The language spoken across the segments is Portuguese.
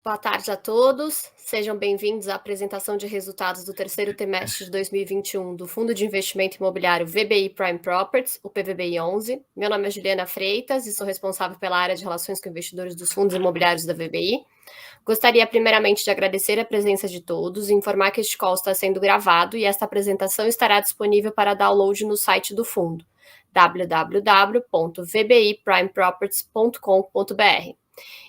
Boa tarde a todos, sejam bem-vindos à apresentação de resultados do terceiro trimestre de 2021 do Fundo de Investimento Imobiliário VBI Prime Properties, o PVBI 11. Meu nome é Juliana Freitas e sou responsável pela área de relações com investidores dos fundos imobiliários da VBI. Gostaria primeiramente de agradecer a presença de todos e informar que este call está sendo gravado e esta apresentação estará disponível para download no site do fundo, www.vbiprimeproperties.com.br.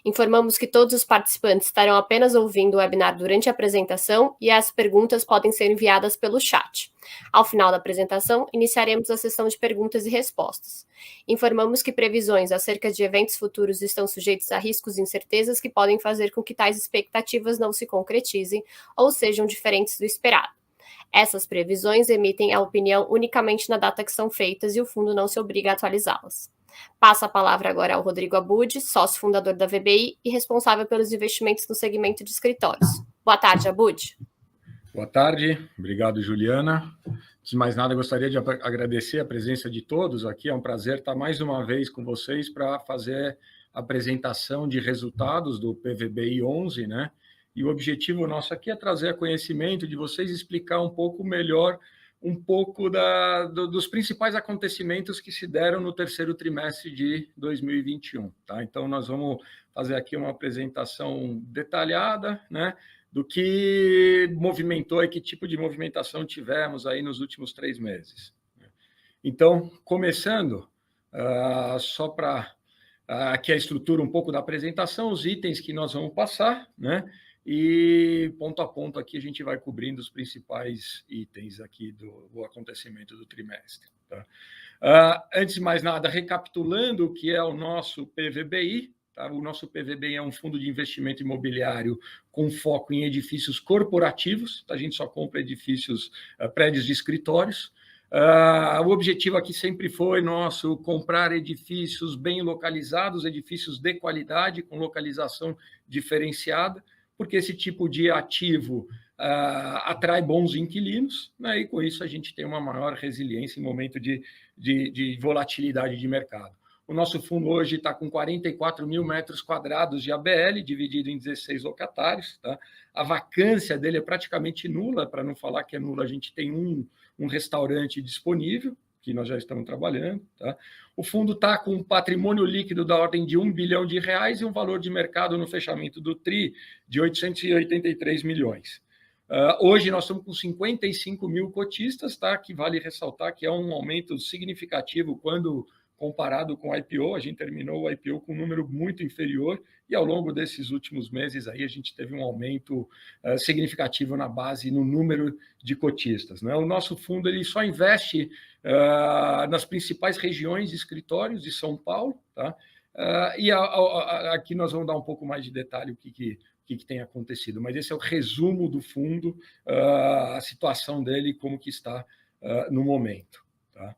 Informamos que todos os participantes estarão apenas ouvindo o webinar durante a apresentação e as perguntas podem ser enviadas pelo chat. Ao final da apresentação, iniciaremos a sessão de perguntas e respostas. Informamos que previsões acerca de eventos futuros estão sujeitos a riscos e incertezas que podem fazer com que tais expectativas não se concretizem ou sejam diferentes do esperado. Essas previsões emitem a opinião unicamente na data que são feitas e o fundo não se obriga a atualizá-las. Passo a palavra agora ao Rodrigo Abud, sócio fundador da VBI e responsável pelos investimentos no segmento de escritórios. Boa tarde, Abud. Boa tarde, obrigado, Juliana. Antes de mais nada, gostaria de agradecer a presença de todos aqui. É um prazer estar mais uma vez com vocês para fazer a apresentação de resultados do PVBI 11, né? E o objetivo nosso aqui é trazer a conhecimento de vocês, explicar um pouco melhor dos principais acontecimentos que se deram no terceiro trimestre de 2021. Tá? Então, nós vamos fazer aqui uma apresentação detalhada, né, do que movimentou e que tipo de movimentação tivemos aí nos últimos 3 meses. Então, começando, só para aqui a estrutura um pouco da apresentação, os itens que nós vamos passar, né? E ponto a ponto aqui a gente vai cobrindo os principais itens aqui do acontecimento do trimestre. Tá? Antes de mais nada, recapitulando o que é o nosso PVBI, tá? O nosso PVBI é um fundo de investimento imobiliário com foco em edifícios corporativos, tá? A gente só compra edifícios, prédios de escritórios. O objetivo aqui sempre foi nosso comprar edifícios bem localizados, edifícios de qualidade, com localização diferenciada, porque esse tipo de ativo atrai bons inquilinos, né? E com isso a gente tem uma maior resiliência em momento de volatilidade de mercado. O nosso fundo hoje está com 44 mil metros quadrados de ABL, dividido em 16 locatários. Tá? A vacância dele é praticamente nula, para não falar que é nula, a gente tem um restaurante disponível, que nós já estamos trabalhando. Tá? O fundo está com um patrimônio líquido da ordem de R$1 bilhão e um valor de mercado no fechamento do TRI de 883 milhões. Hoje nós estamos com 55 mil cotistas, tá? Que vale ressaltar que é um aumento significativo quando comparado com o IPO. A gente terminou o IPO com um número muito inferior e ao longo desses últimos meses aí a gente teve um aumento significativo na base, no número de cotistas. Né? O nosso fundo ele só investe nas principais regiões de escritórios de São Paulo, tá? E aqui nós vamos dar um pouco mais de detalhe o que tem acontecido, mas esse é o resumo do fundo, a situação dele, como que está no momento. Tá?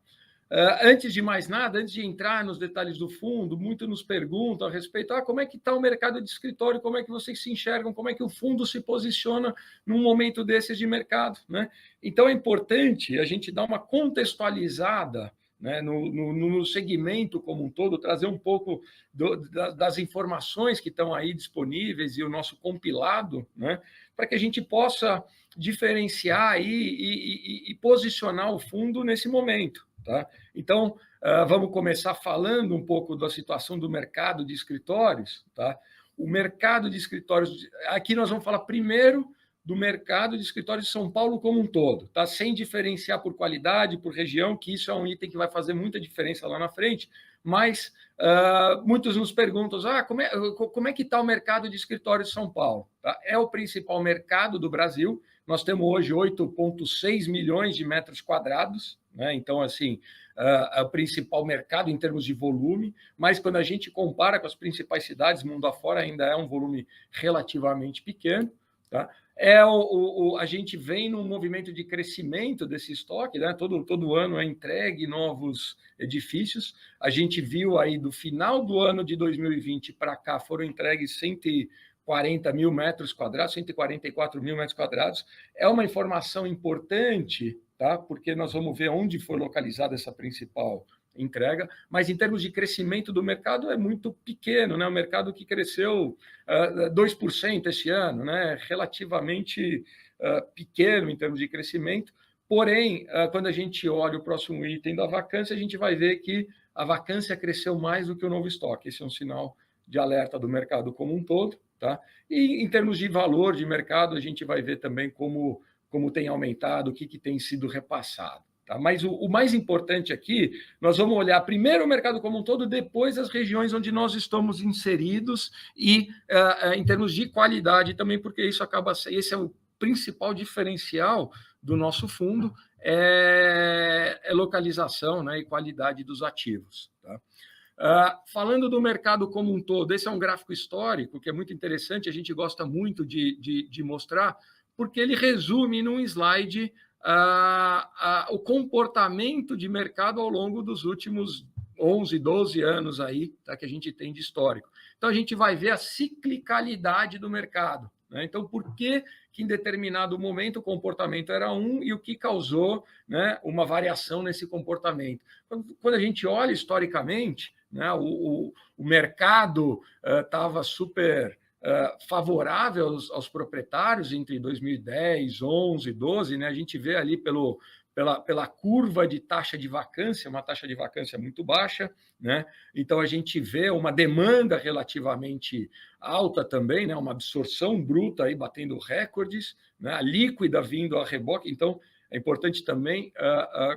Antes de mais nada, antes de entrar nos detalhes do fundo, muito nos perguntam a respeito como é que está o mercado de escritório, como é que vocês se enxergam, como é que o fundo se posiciona num momento desses de mercado. Né? Então, é importante a gente dar uma contextualizada, né, no segmento como um todo, trazer um pouco das informações que estão aí disponíveis e o nosso compilado, né, para que a gente possa diferenciar e posicionar o fundo nesse momento. Tá? Então, vamos começar falando um pouco da situação do mercado de escritórios. Tá? O mercado de escritórios, aqui nós vamos falar primeiro do mercado de escritórios de São Paulo como um todo, tá? Sem diferenciar por qualidade, por região, que isso é um item que vai fazer muita diferença lá na frente, mas muitos nos perguntam, como é que está o mercado de escritórios de São Paulo? Tá? É o principal mercado do Brasil, nós temos hoje 8,6 milhões de metros quadrados, né? Então, assim, é o principal mercado em termos de volume, mas quando a gente compara com as principais cidades, mundo afora, ainda é um volume relativamente pequeno. Tá? A gente vem num movimento de crescimento desse estoque, né? Todo ano é entregue novos edifícios. A gente viu aí do final do ano de 2020 para cá foram entregues 140 mil metros quadrados, 144 mil metros quadrados. É uma informação importante, tá? Porque nós vamos ver onde foi localizada essa principal entrega, mas em termos de crescimento do mercado é muito pequeno, né? O mercado que cresceu 2% esse ano, né? Relativamente pequeno em termos de crescimento. Porém, quando a gente olha o próximo item da vacância, a gente vai ver que a vacância cresceu mais do que o novo estoque. Esse é um sinal de alerta do mercado como um todo, tá? E em termos de valor de mercado, a gente vai ver também como tem aumentado, o que tem sido repassado. Tá? Mas o mais importante aqui, nós vamos olhar primeiro o mercado como um todo, depois as regiões onde nós estamos inseridos e em termos de qualidade também, porque isso acaba sendo, esse é o principal diferencial do nosso fundo, é localização, né, e qualidade dos ativos. Tá? Falando do mercado como um todo, esse é um gráfico histórico que é muito interessante, a gente gosta muito de mostrar, porque ele resume num slide o comportamento de mercado ao longo dos últimos 11, 12 anos aí, tá, que a gente tem de histórico. Então, a gente vai ver a ciclicalidade do mercado. Né? Então, por que em determinado momento o comportamento era um e o que causou, né, uma variação nesse comportamento? Quando a gente olha historicamente, né, o mercado estava super favorável aos proprietários entre 2010, 11, 12, né? A gente vê ali pela curva de taxa de vacância, uma taxa de vacância muito baixa, né? Então a gente vê uma demanda relativamente alta também, né? Uma absorção bruta aí batendo recordes, né? A líquida vindo a reboque. Então é importante também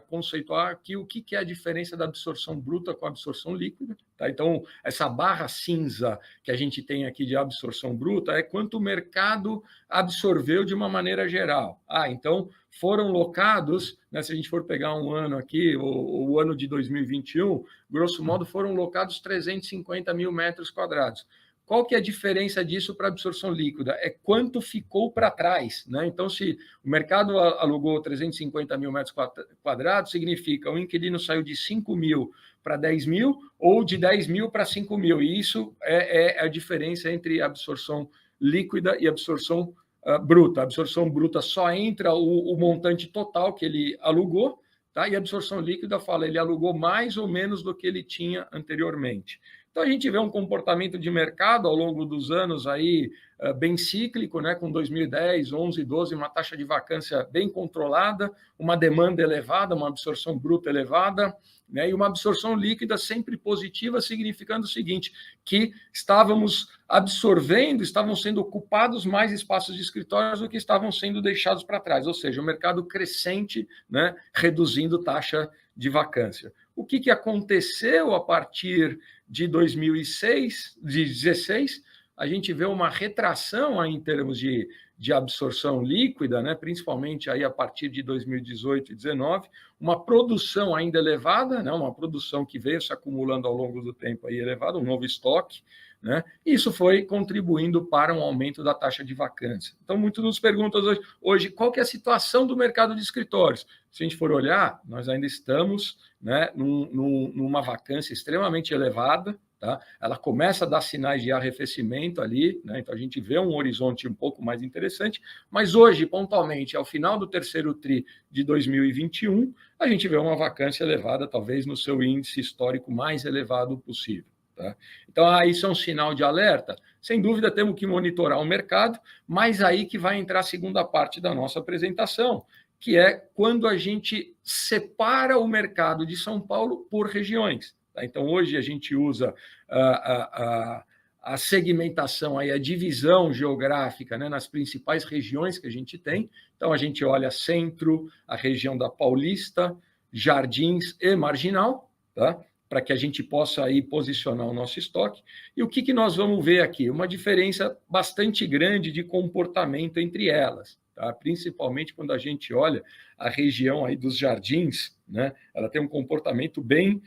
conceituar aqui o que é a diferença da absorção bruta com a absorção líquida. Tá? Então, essa barra cinza que a gente tem aqui de absorção bruta é quanto o mercado absorveu de uma maneira geral. Então, foram locados, né, se a gente for pegar um ano aqui, o ano de 2021, grosso modo, foram locados 350 mil metros quadrados. Qual que é a diferença disso para a absorção líquida? É quanto ficou para trás. Né? Então, se o mercado alugou 350 mil metros quadrados, significa o inquilino saiu de 5 mil para 10 mil ou de 10 mil para 5 mil. E isso é a diferença entre absorção líquida e absorção bruta. A absorção bruta só entra o montante total que ele alugou, tá? E a absorção líquida fala, ele alugou mais ou menos do que ele tinha anteriormente. Então, a gente vê um comportamento de mercado ao longo dos anos aí bem cíclico, né, com 2010, 11, 12, uma taxa de vacância bem controlada, uma demanda elevada, uma absorção bruta elevada, né, e uma absorção líquida sempre positiva, significando o seguinte, que estávamos absorvendo, estavam sendo ocupados mais espaços de escritórios do que estavam sendo deixados para trás, ou seja, o mercado crescente, né, reduzindo taxa de vacância. O que aconteceu a partir de 2016, a gente vê uma retração aí em termos de absorção líquida, né, principalmente aí a partir de 2018 e 2019, uma produção ainda elevada, né, uma produção que veio se acumulando ao longo do tempo aí elevada, um novo estoque, né, e isso foi contribuindo para um aumento da taxa de vacância. Então, muitos nos perguntam hoje qual que é a situação do mercado de escritórios. Se a gente for olhar, nós ainda estamos, né, numa vacância extremamente elevada, tá? Ela começa a dar sinais de arrefecimento ali, né? Então a gente vê um horizonte um pouco mais interessante, mas hoje, pontualmente, ao final do terceiro TRI de 2021, a gente vê uma vacância elevada, talvez no seu índice histórico mais elevado possível. Tá? Então, isso é um sinal de alerta? Sem dúvida, temos que monitorar o mercado, mas aí que vai entrar a segunda parte da nossa apresentação, que é quando a gente separa o mercado de São Paulo por regiões. Tá? Então, hoje a gente usa a segmentação, aí, a divisão geográfica, né, nas principais regiões que a gente tem. Então, a gente olha centro, a região da Paulista, Jardins e Marginal, tá? Para que a gente possa aí posicionar o nosso estoque. E o que nós vamos ver aqui? Uma diferença bastante grande de comportamento entre elas. Tá? Principalmente quando a gente olha a região aí dos Jardins, né? Ela tem um comportamento bem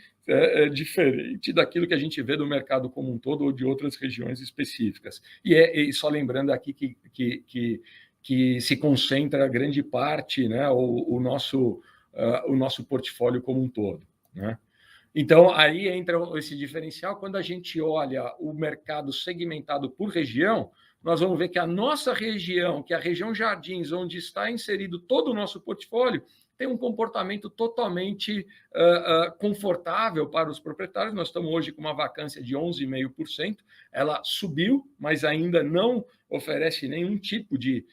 diferente daquilo que a gente vê do mercado como um todo ou de outras regiões específicas. E só lembrando aqui que se concentra grande parte, né, o nosso portfólio como um todo. Né? Então, aí entra esse diferencial. Quando a gente olha o mercado segmentado por região, nós vamos ver que a nossa região, que é a região Jardins, onde está inserido todo o nosso portfólio, tem um comportamento totalmente confortável para os proprietários. Nós estamos hoje com uma vacância de 11,5%, ela subiu, mas ainda não oferece nenhum tipo de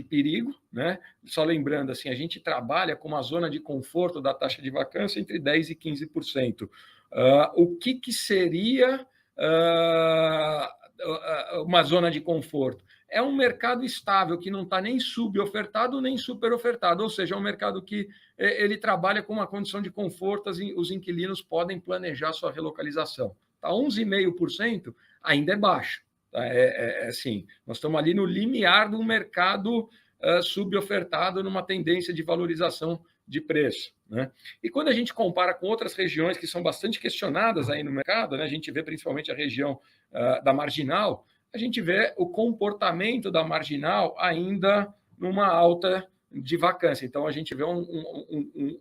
perigo, né? Só lembrando, assim, a gente trabalha com uma zona de conforto da taxa de vacância entre 10% e 15%. O que seria uma zona de conforto? É um mercado estável, que não está nem subofertado nem superofertado, ou seja, é um mercado que ele trabalha com uma condição de conforto, os inquilinos podem planejar sua relocalização. Tá, 11,5% ainda é baixo. Tá? Assim, nós estamos ali no limiar do mercado subofertado, numa tendência de valorização de preço, né? E quando a gente compara com outras regiões que são bastante questionadas aí no mercado, né, a gente vê principalmente a região da Marginal, a gente vê o comportamento da Marginal ainda numa alta de vacância. Então, a gente vê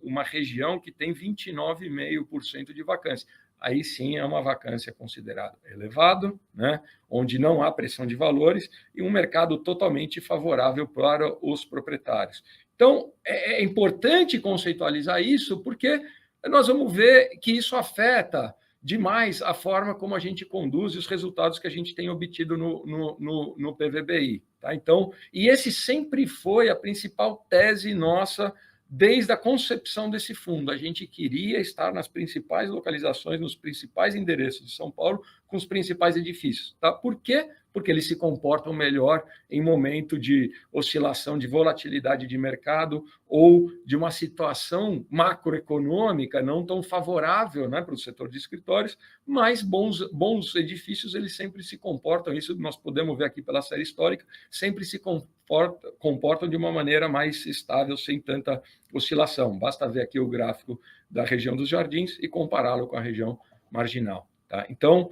uma região que tem 29,5% de vacância. Aí sim é uma vacância considerada elevado, né? Onde não há pressão de valores e um mercado totalmente favorável para os proprietários. Então, é importante conceitualizar isso, porque nós vamos ver que isso afeta demais a forma como a gente conduz e os resultados que a gente tem obtido no PVBI. Tá? Então, e esse sempre foi a principal tese nossa desde a concepção desse fundo. A gente queria estar nas principais localizações, nos principais endereços de São Paulo, com os principais edifícios. Tá? Por quê? Porque eles se comportam melhor em momento de oscilação, de volatilidade de mercado ou de uma situação macroeconômica não tão favorável, né, para o setor de escritórios, mas bons edifícios, eles sempre se comportam, isso nós podemos ver aqui pela série histórica, sempre se comportam de uma maneira mais estável, sem tanta oscilação. Basta ver aqui o gráfico da região dos Jardins e compará-lo com a região Marginal. Tá? Então,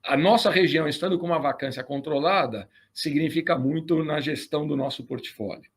a nossa região estando com uma vacância controlada significa muito na gestão do nosso portfólio.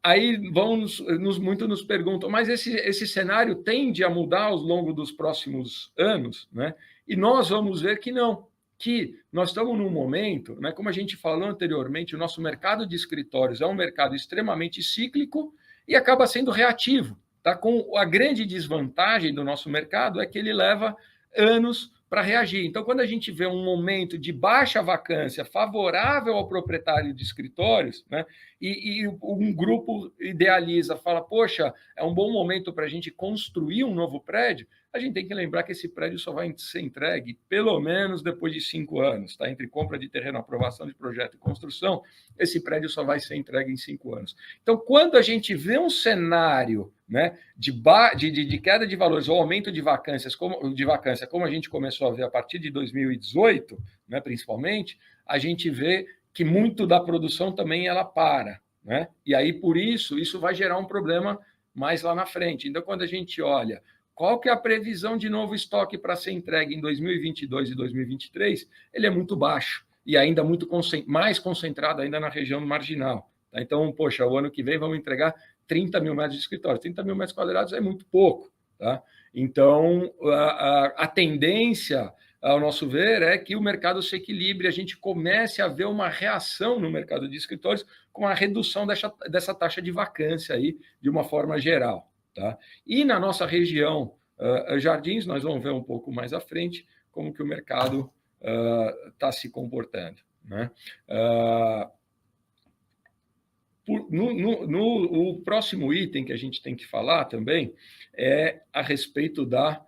Aí muito nos perguntam, mas esse cenário tende a mudar ao longo dos próximos anos, né? E nós vamos ver que não, que nós estamos num momento, né, como a gente falou anteriormente, o nosso mercado de escritórios é um mercado extremamente cíclico e acaba sendo reativo. Tá? Com a grande desvantagem do nosso mercado é que ele leva anos para reagir. Então, quando a gente vê um momento de baixa vacância favorável ao proprietário de escritórios, né, e um grupo idealiza, fala, poxa, é um bom momento para a gente construir um novo prédio, a gente tem que lembrar que esse prédio só vai ser entregue pelo menos depois de 5 anos. Tá? Entre compra de terreno, aprovação de projeto e construção, esse prédio só vai ser entregue em 5 anos. Então, quando a gente vê um cenário, né, de queda de valores ou aumento de vacância, como a gente começou a ver a partir de 2018, né, principalmente, a gente vê que muito da produção também ela para. Né? E aí, por isso vai gerar um problema mais lá na frente. Então, quando a gente olha qual que é a previsão de novo estoque para ser entregue em 2022 e 2023, ele é muito baixo e ainda muito mais concentrado ainda na região Marginal. Tá? Então, poxa, o ano que vem vamos entregar 30 mil metros de escritório. 30 mil metros quadrados é muito pouco. Tá? Então, a tendência, ao nosso ver, é que o mercado se equilibre, a gente comece a ver uma reação no mercado de escritórios com a redução dessa taxa de vacância aí, de uma forma geral. Tá? E na nossa região Jardins, nós vamos ver um pouco mais à frente como que o mercado está se comportando. Né? O próximo item que a gente tem que falar também é a respeito da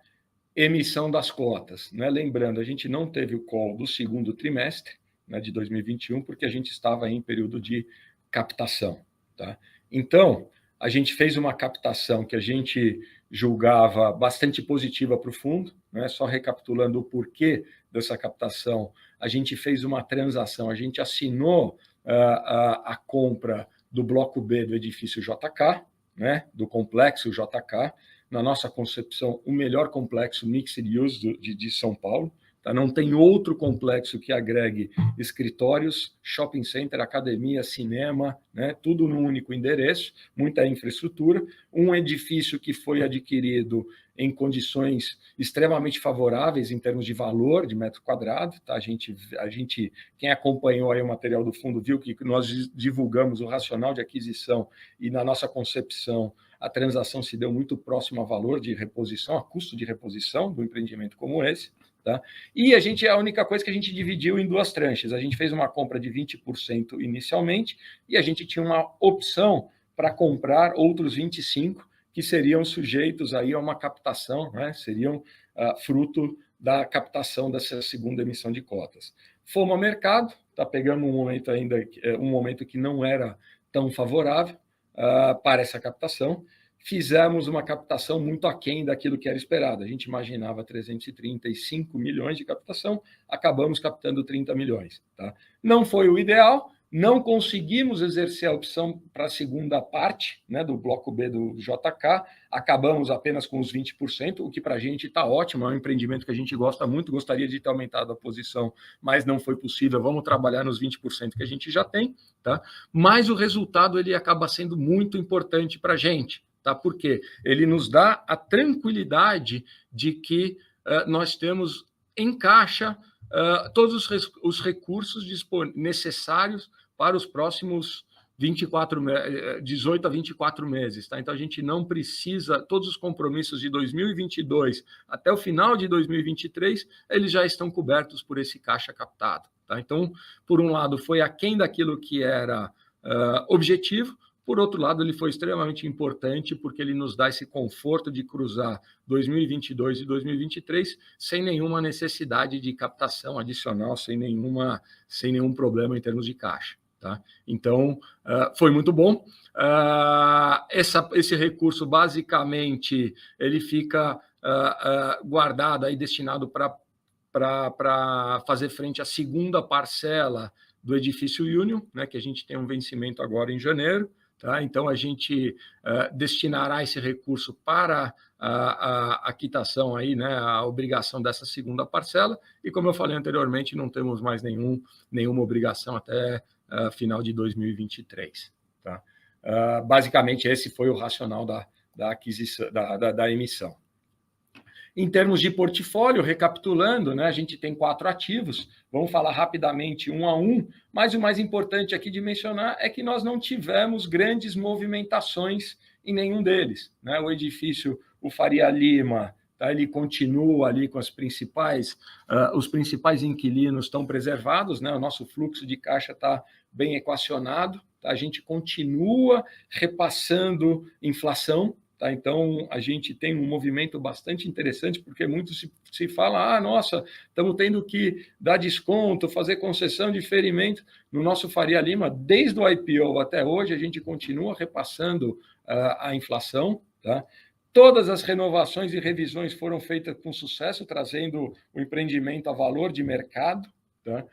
emissão das cotas. Né? Lembrando, a gente não teve o call do segundo trimestre, né, de 2021, porque a gente estava em período de captação. Tá? Então, a gente fez uma captação que a gente julgava bastante positiva para o fundo, né? Só recapitulando o porquê dessa captação, a gente fez uma transação, a gente assinou a compra do bloco B do edifício JK, né? Do complexo JK, na nossa concepção, o melhor complexo mixed use de São Paulo. Tá? Não tem outro complexo que agregue escritórios, shopping center, academia, cinema, né? Tudo num único endereço, muita infraestrutura. Um edifício que foi adquirido em condições extremamente favoráveis em termos de valor de metro quadrado. Tá? Quem acompanhou aí o material do fundo viu que nós divulgamos o racional de aquisição e, na nossa concepção, a transação se deu muito próximo a valor de reposição, a custo de reposição do empreendimento como esse. Tá? E a única coisa que a gente dividiu em duas tranches. A gente fez uma compra de 20% inicialmente e a gente tinha uma opção para comprar outros 25%, que seriam sujeitos aí a uma captação, né? Seriam fruto da captação dessa segunda emissão de cotas. Fomos ao mercado, está pegando um momento que não era tão favorável para essa captação. Fizemos uma captação muito aquém daquilo que era esperado. A gente imaginava 335 milhões de captação, acabamos captando 30 milhões. Tá? Não foi o ideal, não conseguimos exercer a opção para a segunda parte, né, do bloco B do JK, acabamos apenas com os 20%, o que para a gente está ótimo, é um empreendimento que a gente gosta muito, gostaria de ter aumentado a posição, mas não foi possível, vamos trabalhar nos 20% que a gente já tem, tá? Mas o resultado ele acaba sendo muito importante para a gente, tá? Porque ele nos dá a tranquilidade de que nós temos em caixa todos os recursos necessários para os próximos 18 a 24 meses. Tá? Então, a gente não precisa, todos os compromissos de 2022 até o final de 2023, eles já estão cobertos por esse caixa captado. Tá? Então, por um lado, foi aquém daquilo que era objetivo, por outro lado, ele foi extremamente importante porque ele nos dá esse conforto de cruzar 2022 e 2023 sem nenhuma necessidade de captação adicional, sem nenhum problema em termos de caixa. Tá? Então, foi muito bom. Esse recurso, basicamente, ele fica guardado, aí, destinado para fazer frente à segunda parcela do edifício Union, né, que a gente tem um vencimento agora em janeiro. Tá? Então, a gente destinará esse recurso para a quitação, aí, né, a obrigação dessa segunda parcela, e, como eu falei anteriormente, não temos mais nenhuma obrigação até final de 2023. Tá? Basicamente, esse foi o racional da aquisição, da emissão. Em termos de portfólio, recapitulando, né, a gente tem 4 ativos, vamos falar rapidamente um a um, mas o mais importante aqui de mencionar é que nós não tivemos grandes movimentações em nenhum deles. Né? O edifício, o Faria Lima, tá, ele continua ali com os principais inquilinos estão preservados, né? O nosso fluxo de caixa está bem equacionado, tá? A gente continua repassando inflação. Tá? Então, a gente tem um movimento bastante interessante, porque muito se fala, nossa, estamos tendo que dar desconto, fazer concessão, diferimento. No nosso Faria Lima, desde o IPO até hoje, a gente continua repassando a inflação. Tá? Todas as renovações e revisões foram feitas com sucesso, trazendo o empreendimento a valor de mercado. Tá?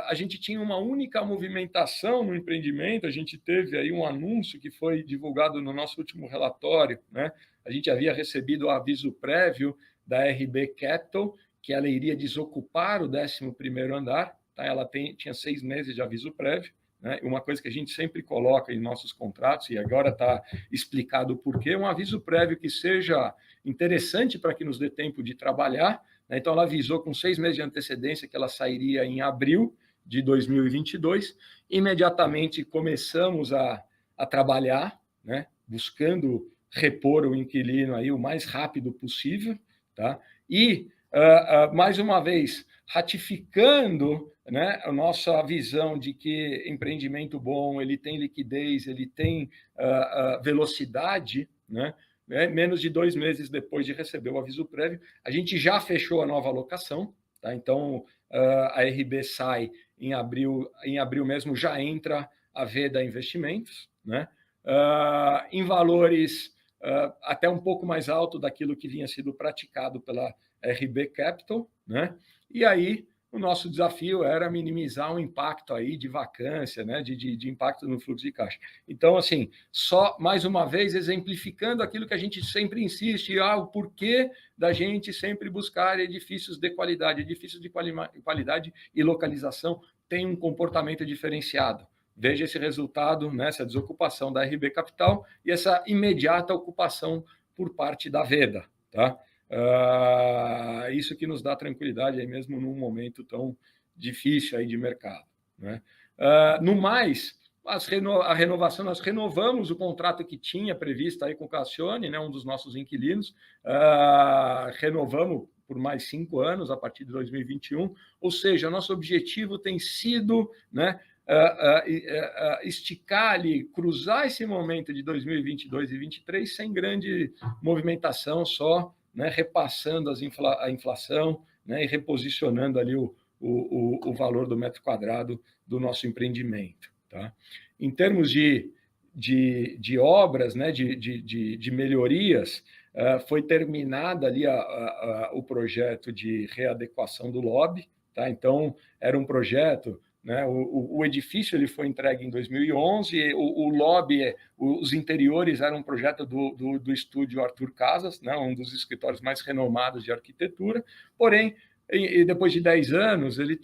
A gente tinha uma única movimentação no empreendimento, a gente teve aí um anúncio que foi divulgado no nosso último relatório, né? A gente havia recebido o aviso prévio da RB Capital, que ela iria desocupar o 11º andar, tá? Ela tinha 6 meses de aviso prévio, né? Uma coisa que a gente sempre coloca em nossos contratos, e agora está explicado o porquê, um aviso prévio que seja interessante para que nos dê tempo de trabalhar. Então, ela avisou com 6 meses de antecedência que ela sairia em abril de 2022. Imediatamente começamos a trabalhar, né, buscando repor o inquilino aí o mais rápido possível. Tá? E, mais uma vez, ratificando, né, a nossa visão de que empreendimento bom, ele tem liquidez, ele tem velocidade, né? Menos de 2 meses depois de receber o aviso prévio, a gente já fechou a nova locação. Tá? Então, a RB sai em abril mesmo, já entra a Veda Investimentos, né? Em valores até um pouco mais alto daquilo que vinha sido praticado pela RB Capital. Né? E aí, o nosso desafio era minimizar o impacto aí de vacância, né, de impacto no fluxo de caixa. Então, assim, só mais uma vez exemplificando aquilo que a gente sempre insiste, o porquê da gente sempre buscar edifícios de qualidade. Edifícios de qualidade e localização têm um comportamento diferenciado. veja esse resultado, né, essa desocupação da RB Capital e essa imediata ocupação por parte da Veda. Tá? Isso que nos dá tranquilidade aí mesmo num momento tão difícil aí de mercado. Né? No mais, a renovação, nós renovamos o contrato que tinha previsto aí com o Cassione, né, um dos nossos inquilinos, renovamos por mais 5 anos, a partir de 2021, ou seja, nosso objetivo tem sido, né, esticar ali, cruzar esse momento de 2022 e 2023 sem grande movimentação, só, né, repassando a inflação, né, e reposicionando ali o valor do metro quadrado do nosso empreendimento. Tá? Em termos de obras, né, de melhorias, foi terminada ali o projeto de readequação do lobby. Tá? Então, era um projeto, né, o edifício ele foi entregue em 2011, o lobby, os interiores eram um projeto do estúdio Arthur Casas, né, um dos escritórios mais renomados de arquitetura, porém, e depois de 10 anos, ele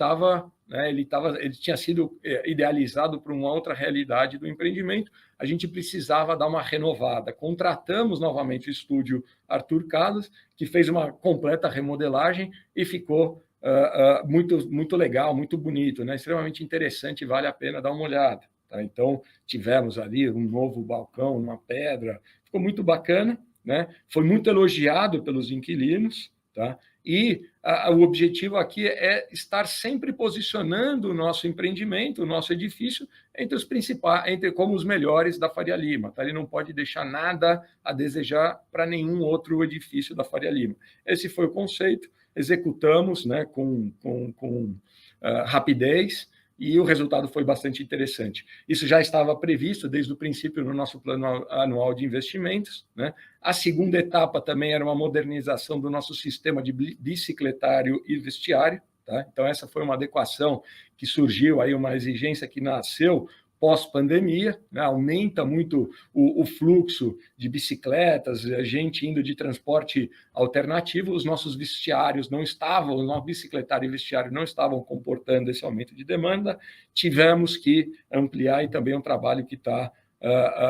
tinha sido idealizado para uma outra realidade do empreendimento, a gente precisava dar uma renovada. Contratamos novamente o estúdio Arthur Casas, que fez uma completa remodelagem e ficou muito, muito legal, muito bonito, né? Extremamente interessante, vale a pena dar uma olhada. Tá? Então, tivemos ali um novo balcão, uma pedra, ficou muito bacana, né? Foi muito elogiado pelos inquilinos, tá? E o objetivo aqui é estar sempre posicionando o nosso empreendimento, o nosso edifício, entre os principais, como os melhores da Faria Lima. Tá? Ele não pode deixar nada a desejar para nenhum outro edifício da Faria Lima. Esse foi o conceito, executamos, né, com rapidez, e o resultado foi bastante interessante. Isso já estava previsto desde o princípio no nosso plano anual de investimentos, né? A segunda etapa também era uma modernização do nosso sistema de bicicletário e vestiário. Tá? Então, essa foi uma adequação que surgiu, aí uma exigência que nasceu pós-pandemia, né? Aumenta muito o fluxo de bicicletas, a gente indo de transporte alternativo, os nossos vestiários não estavam, o nosso bicicletário e vestiário não estavam comportando esse aumento de demanda, tivemos que ampliar, e também é um trabalho que está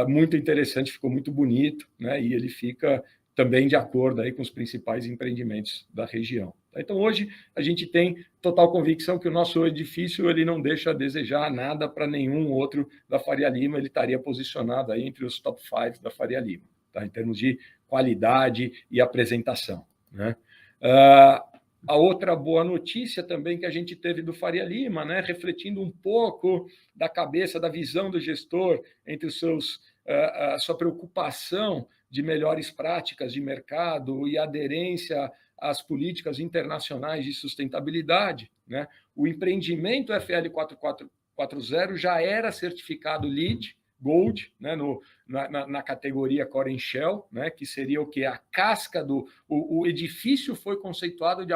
muito interessante, ficou muito bonito, né? E ele fica também de acordo aí com os principais empreendimentos da região. Então, hoje, a gente tem total convicção que o nosso edifício ele não deixa a desejar nada para nenhum outro da Faria Lima, ele estaria posicionado aí entre os top 5 da Faria Lima, tá? Em termos de qualidade e apresentação. Né? A outra boa notícia também que a gente teve do Faria Lima, né, refletindo um pouco da cabeça, da visão do gestor entre os seus, a sua preocupação de melhores práticas de mercado e aderência às políticas internacionais de sustentabilidade, né? O empreendimento FL 4440 já era certificado LEED Gold, né, na categoria Core and Shell, né, que seria o que? A casca do... O edifício foi conceituado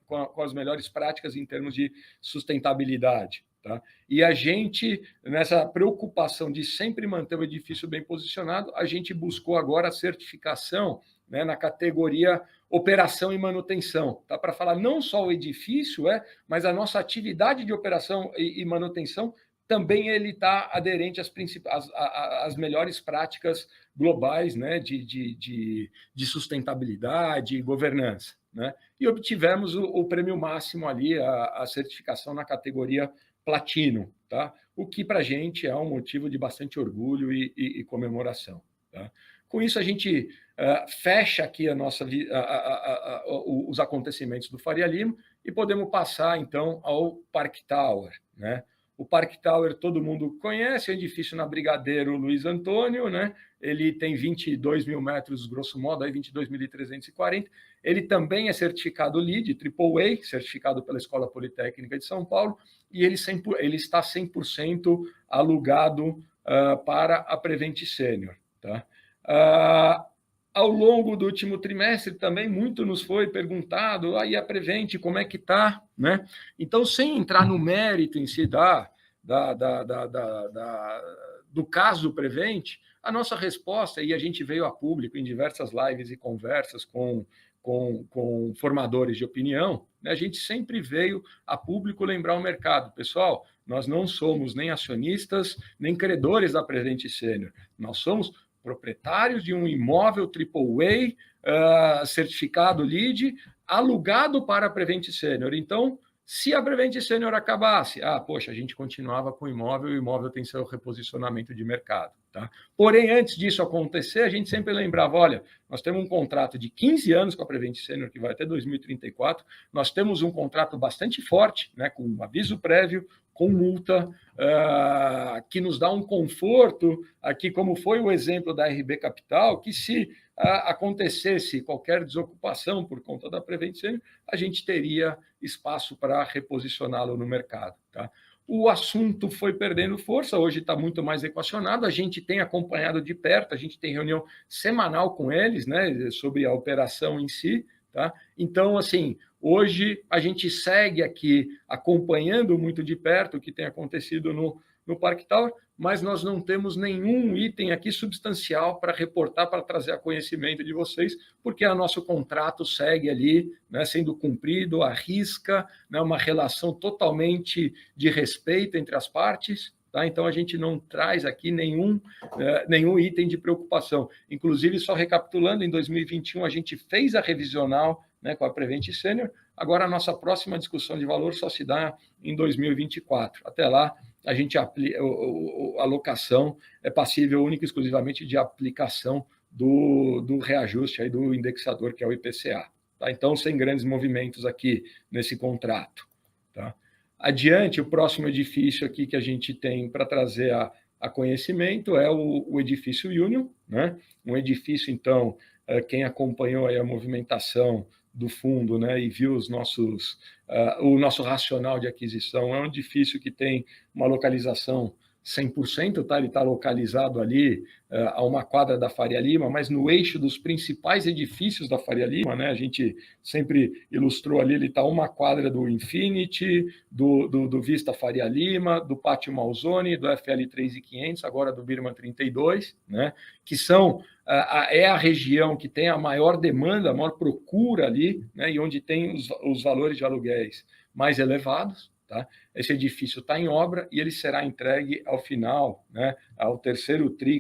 com as melhores práticas em termos de sustentabilidade. Tá? E a gente, nessa preocupação de sempre manter o edifício bem posicionado, a gente buscou agora a certificação, né, na categoria operação e manutenção, tá? Para falar não só o edifício, mas a nossa atividade de operação e manutenção também ele está aderente às melhores práticas globais, né, de sustentabilidade e governança. Né? E obtivemos o prêmio máximo ali, a certificação na categoria Platino, tá? O que para a gente é um motivo de bastante orgulho e comemoração. Tá? Com isso, a gente fecha aqui os acontecimentos do Faria Lima e podemos passar, então, ao Park Tower. Né? O Park Tower todo mundo conhece, é um edifício na Brigadeiro Luiz Antônio, né? Ele tem 22 mil metros, grosso modo, 22.340. Ele também é certificado LEED, AAA, certificado pela Escola Politécnica de São Paulo, e ele está 100% alugado para a Prevent Senior. Tá? Ao longo do último trimestre também muito nos foi perguntado, aí a Prevent, como é que está? Né? Então, sem entrar no mérito em si do caso Prevent, a nossa resposta, e a gente veio a público em diversas lives e conversas com formadores de opinião, né, a gente sempre veio a público lembrar o mercado. Pessoal, nós não somos nem acionistas, nem credores da Prevent Senior. Nós somos proprietários de um imóvel AAA, certificado LEED, alugado para a Prevent Senior. Então, se a Prevent Senior acabasse, poxa, a gente continuava com o imóvel tem seu reposicionamento de mercado. Tá? Porém, antes disso acontecer, a gente sempre lembrava, olha, nós temos um contrato de 15 anos com a Prevent Senior, que vai até 2034, nós temos um contrato bastante forte, né, com aviso prévio, com multa, que nos dá um conforto, aqui como foi o exemplo da RB Capital, que se acontecesse qualquer desocupação por conta da Prevent Senior, a gente teria espaço para reposicioná-lo no mercado. Tá? O assunto foi perdendo força, hoje está muito mais equacionado, a gente tem acompanhado de perto, a gente tem reunião semanal com eles, né, sobre a operação em si. Tá? Então, assim, hoje a gente segue aqui acompanhando muito de perto o que tem acontecido no Parque Tower, mas nós não temos nenhum item aqui substancial para reportar, para trazer a conhecimento de vocês, porque o nosso contrato segue ali, né, sendo cumprido, à risca, né, uma relação totalmente de respeito entre as partes. Tá? Então, a gente não traz aqui nenhum item de preocupação. Inclusive, só recapitulando, em 2021 a gente fez a revisional, né, com a Prevent Senior, agora a nossa próxima discussão de valor só se dá em 2024. Até lá, a gente aplica, a alocação é passível única e exclusivamente de aplicação do reajuste aí do indexador, que é o IPCA. Tá? Então, sem grandes movimentos aqui nesse contrato. Tá? Adiante, o próximo edifício aqui que a gente tem para trazer a conhecimento é o edifício Union, né? Um edifício, então, quem acompanhou aí a movimentação do fundo, né, e viu o nosso racional de aquisição, é um edifício que tem uma localização 100%, tá? Ele está localizado ali a uma quadra da Faria Lima, mas no eixo dos principais edifícios da Faria Lima, né? A gente sempre ilustrou ali, ele está a uma quadra do Infinity, do Vista Faria Lima, do Pátio Malzone, do FL 3500, agora do Birman 32, né? Que são é a região que tem a maior demanda, a maior procura ali, né? E onde tem os valores de aluguéis mais elevados. Tá? Esse edifício está em obra e ele será entregue ao final, né, ao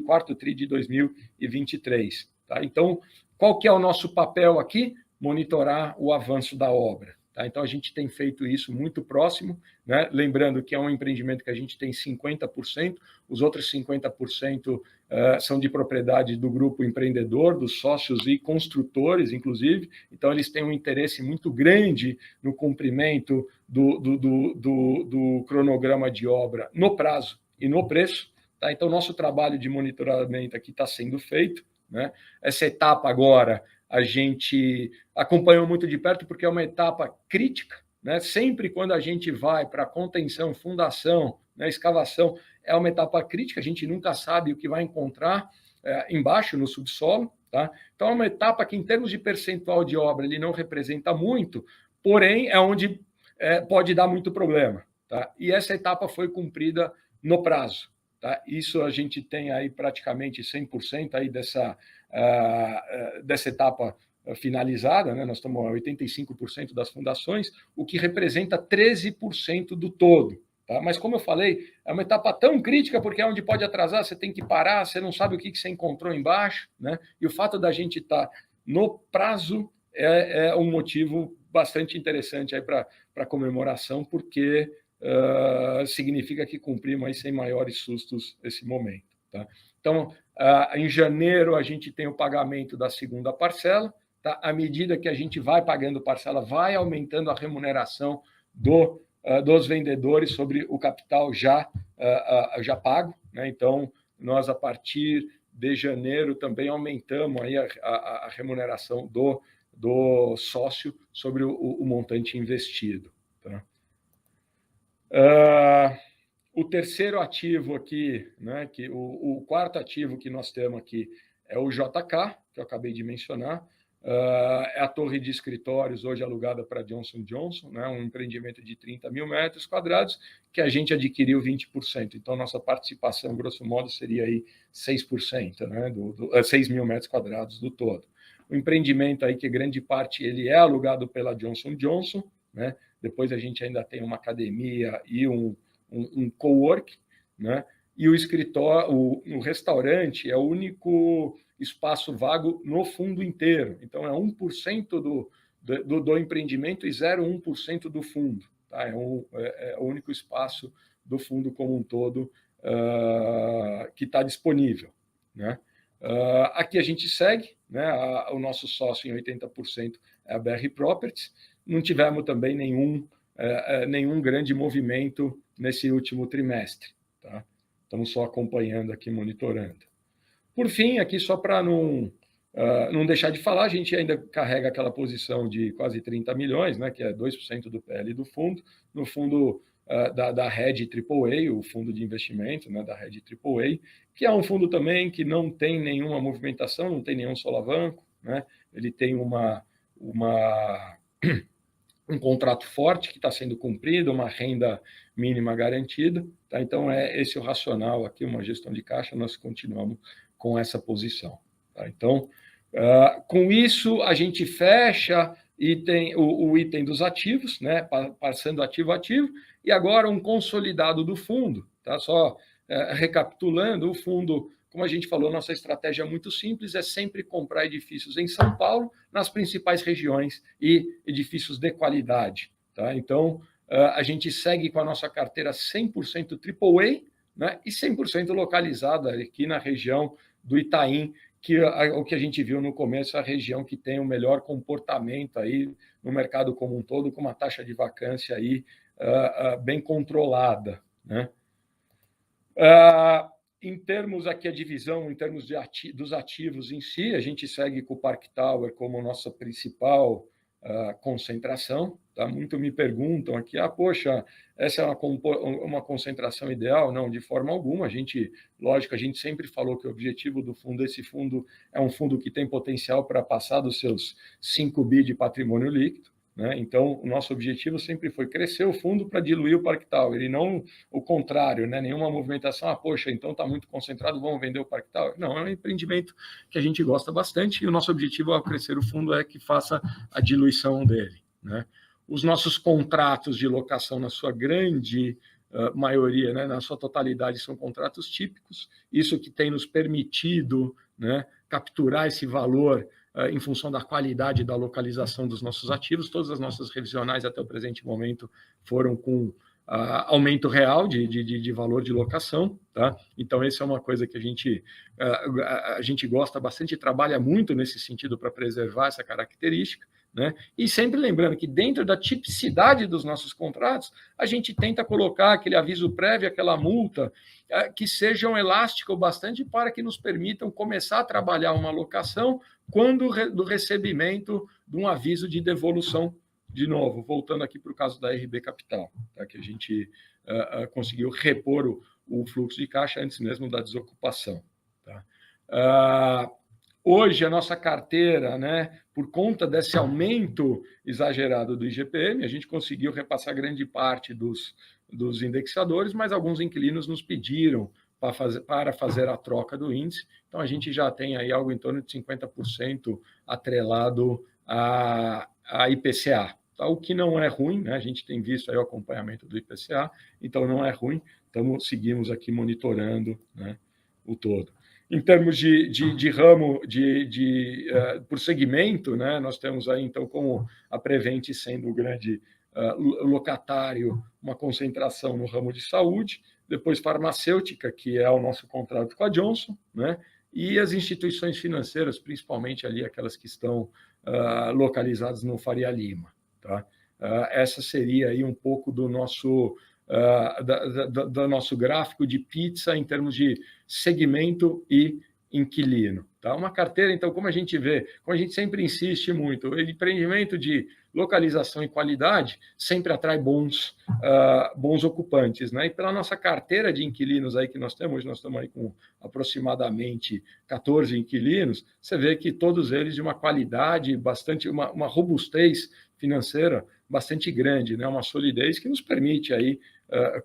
quarto tri de 2023. Tá? Então, qual que é o nosso papel aqui? Monitorar o avanço da obra. Tá? Então, a gente tem feito isso muito próximo, né? Lembrando que é um empreendimento que a gente tem 50%, os outros 50% são de propriedade do grupo empreendedor, dos sócios e construtores, inclusive. Então, eles têm um interesse muito grande no cumprimento do cronograma de obra no prazo e no preço. Tá? Então, nosso trabalho de monitoramento aqui está sendo feito. Né? Essa etapa agora a gente acompanhou muito de perto porque é uma etapa crítica, né? Sempre quando a gente vai para contenção, fundação, né, escavação, é uma etapa crítica, a gente nunca sabe o que vai encontrar embaixo no subsolo. Tá? Então é uma etapa que, em termos de percentual de obra, ele não representa muito, porém é onde pode dar muito problema. Tá? E essa etapa foi cumprida no prazo. Tá? Isso a gente tem aí praticamente 100% aí dessa etapa finalizada, né? Nós estamos a 85% das fundações, o que representa 13% do todo. Tá? Mas, como eu falei, é uma etapa tão crítica, porque é onde pode atrasar, você tem que parar, você não sabe o que você encontrou embaixo, né? E o fato da gente estar no prazo é um motivo bastante interessante aí para comemoração, porque significa que cumprimos aí sem maiores sustos esse momento. Tá? Então, em janeiro, a gente tem o pagamento da segunda parcela. Tá? À medida que a gente vai pagando parcela, vai aumentando a remuneração dos vendedores sobre o capital já pago. Né? Então, nós, a partir de janeiro, também aumentamos aí a remuneração do sócio sobre o montante investido. Tá? O terceiro ativo aqui, né, o quarto ativo que nós temos aqui é o JK, que eu acabei de mencionar. É a torre de escritórios hoje alugada para Johnson & Johnson, né, um empreendimento de 30 mil metros quadrados, que a gente adquiriu 20%. Então, nossa participação, grosso modo, seria aí 6%, né, 6 mil metros quadrados do todo. O empreendimento aí, que grande parte ele é alugado pela Johnson & Johnson, né? Depois a gente ainda tem uma academia e um cowork, né? E o escritório, o restaurante é o único espaço vago no fundo inteiro. Então, é 1% do empreendimento e 0,1% do fundo. Tá? É o único espaço do fundo como um todo que está disponível. Né? Aqui a gente segue, né? O nosso sócio em 80% é a BR Properties. Não tivemos também nenhum grande movimento nesse último trimestre. Tá? Estamos só acompanhando aqui, monitorando. Por fim, aqui só para não deixar de falar, a gente ainda carrega aquela posição de quase 30 milhões, né, que é 2% do PL do fundo, no fundo da Rede AAA, o fundo de investimento, né, da Rede AAA, que é um fundo também que não tem nenhuma movimentação, não tem nenhum solavanco, né, ele tem um contrato forte que está sendo cumprido, uma renda mínima garantida. Tá? Então, esse o racional aqui, uma gestão de caixa, nós continuamos com essa posição. Tá? Então, com isso, a gente fecha o item dos ativos, né? Passando ativo a ativo, e agora um consolidado do fundo. Tá? Só recapitulando, o fundo, como a gente falou, nossa estratégia é muito simples, é sempre comprar edifícios em São Paulo, nas principais regiões, e edifícios de qualidade. Tá? Então, a gente segue com a nossa carteira 100% AAA, né? E 100% localizada aqui na região do Itaim, que o que a gente viu no começo, a região que tem o melhor comportamento aí no mercado como um todo, com uma taxa de vacância aí bem controlada. Né? Em termos aqui, a divisão, em termos dos ativos em si, a gente segue com o Park Tower como nossa principal concentração. Tá? Muito me perguntam aqui, poxa, essa é uma concentração ideal? Não, de forma alguma. Lógico, a gente sempre falou que o objetivo do fundo, esse fundo é um fundo que tem potencial para passar dos seus 5 bi de patrimônio líquido. Né? Então, o nosso objetivo sempre foi crescer o fundo para diluir o Park Tower, e não o contrário, né? Nenhuma movimentação, poxa, então está muito concentrado, vamos vender o Park Tower. Não, é um empreendimento que a gente gosta bastante, e o nosso objetivo ao crescer o fundo é que faça a diluição dele. Né? Os nossos contratos de locação, na sua grande maioria, né, na sua totalidade, são contratos típicos, isso que tem nos permitido, né, capturar esse valor em função da qualidade da localização dos nossos ativos. Todas as nossas revisionais até o presente momento foram com aumento real de valor de locação. Tá? Então, essa é uma coisa que a gente gosta bastante e trabalha muito nesse sentido para preservar essa característica. Né? E sempre lembrando que dentro da tipicidade dos nossos contratos, a gente tenta colocar aquele aviso prévio, aquela multa, que sejam elásticos bastante para que nos permitam começar a trabalhar uma locação quando do recebimento de um aviso de devolução. De novo, voltando aqui para o caso da RB Capital, tá? Que a gente conseguiu repor o fluxo de caixa antes mesmo da desocupação. Tá? Hoje, a nossa carteira, né, por conta desse aumento exagerado do IGPM, a gente conseguiu repassar grande parte dos indexadores, mas alguns inquilinos nos pediram para fazer a troca do índice. Então, a gente já tem aí algo em torno de 50% atrelado a IPCA. Tá? O que não é ruim, né? A gente tem visto aí o acompanhamento do IPCA, então não é ruim, seguimos aqui monitorando, né, o todo. Em termos de ramo, por segmento, né, nós temos aí, então, como a Prevent sendo o grande locatário, uma concentração no ramo de saúde, depois farmacêutica, que é o nosso contrato com a Johnson, né, e as instituições financeiras, principalmente ali aquelas que estão localizadas no Faria Lima. Tá? Essa seria aí um pouco do nosso do nosso gráfico de pizza em termos de segmento e inquilino. Tá? Uma carteira, então, como a gente vê, como a gente sempre insiste muito, o empreendimento de localização e qualidade sempre atrai bons ocupantes. Né? E pela nossa carteira de inquilinos aí que nós temos, hoje nós estamos aí com aproximadamente 14 inquilinos, você vê que todos eles de uma qualidade bastante, uma robustez financeira bastante grande, né? Uma solidez que nos permite aí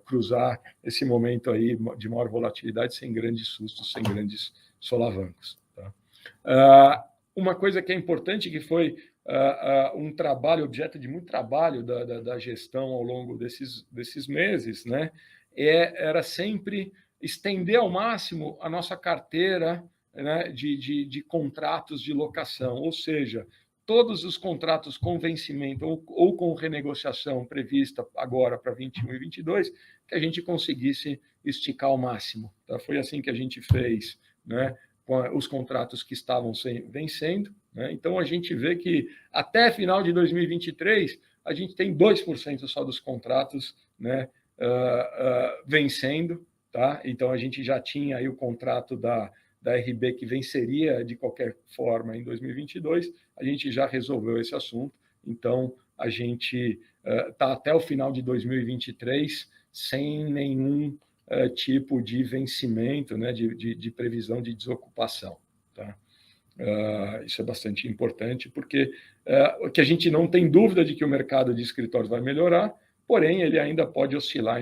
cruzar esse momento aí de maior volatilidade sem grandes sustos, sem grandes solavancos. Tá? Uma coisa que é importante, que foi um trabalho, objeto de muito trabalho da gestão ao longo desses meses, né, era sempre estender ao máximo a nossa carteira, né, de contratos de locação, ou seja, todos os contratos com vencimento ou com renegociação prevista agora para 21 e 22, que a gente conseguisse esticar ao máximo. Tá? Foi assim que a gente fez, né, com os contratos que estavam vencendo. Né? Então, a gente vê que até final de 2023, a gente tem 2% só dos contratos, né, vencendo. Tá? Então, a gente já tinha aí o contrato da RB que venceria de qualquer forma em 2022, a gente já resolveu esse assunto, então a gente está até o final de 2023 sem nenhum tipo de vencimento, né, de previsão de desocupação. Tá? Isso é bastante importante, porque que a gente não tem dúvida de que o mercado de escritórios vai melhorar, porém ele ainda pode oscilar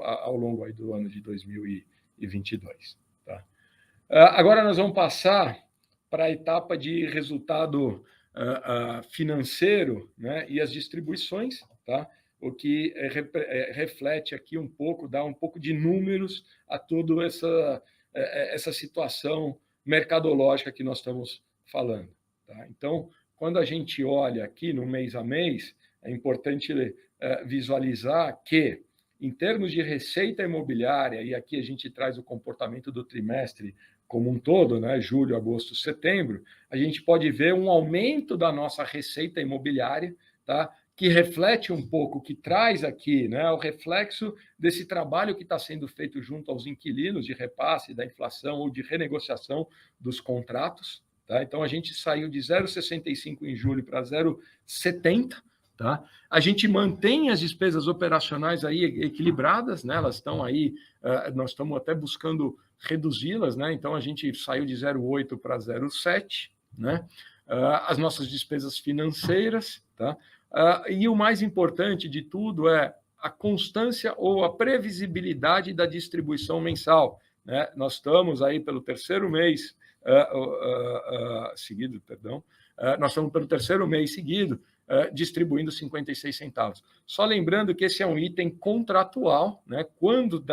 ao longo aí do ano de 2022. Tá? Agora nós vamos passar para a etapa de resultado financeiro, né, e as distribuições, tá? O que reflete aqui um pouco, dá um pouco de números a toda essa situação mercadológica que nós estamos falando. Tá? Então, quando a gente olha aqui no mês a mês, é importante visualizar que, em termos de receita imobiliária, e aqui a gente traz o comportamento do trimestre como um todo, né, julho, agosto, setembro, a gente pode ver um aumento da nossa receita imobiliária, tá, que reflete um pouco, que traz aqui, né, o reflexo desse trabalho que está sendo feito junto aos inquilinos de repasse da inflação ou de renegociação dos contratos. Tá? Então, a gente saiu de 0,65 em julho para 0,70. Tá? A gente mantém as despesas operacionais aí equilibradas, né? Elas estão aí, nós estamos até buscando reduzi-las, né? Então a gente saiu de 0,8 para 0,7, né? As nossas despesas financeiras, tá? E o mais importante de tudo é a constância ou a previsibilidade da distribuição mensal, né? Nós estamos aí pelo terceiro mês seguido, perdão, nós estamos pelo terceiro mês seguido distribuindo 56 centavos. Só lembrando que esse é um item contratual, né? Quando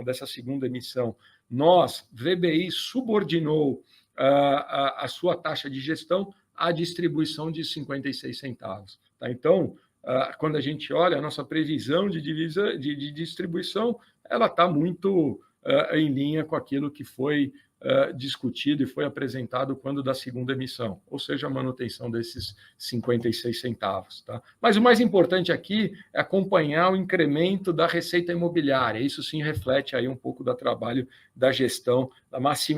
dessa segunda emissão, nós, VBI, subordinou a sua taxa de gestão à distribuição de 56 centavos. Tá? Então, quando a gente olha a nossa previsão de distribuição, ela está muito em linha com aquilo que foi discutido e foi apresentado quando da segunda emissão, ou seja, a manutenção desses 56 centavos. Tá? Mas o mais importante aqui é acompanhar o incremento da receita imobiliária. Isso sim reflete aí um pouco do trabalho da gestão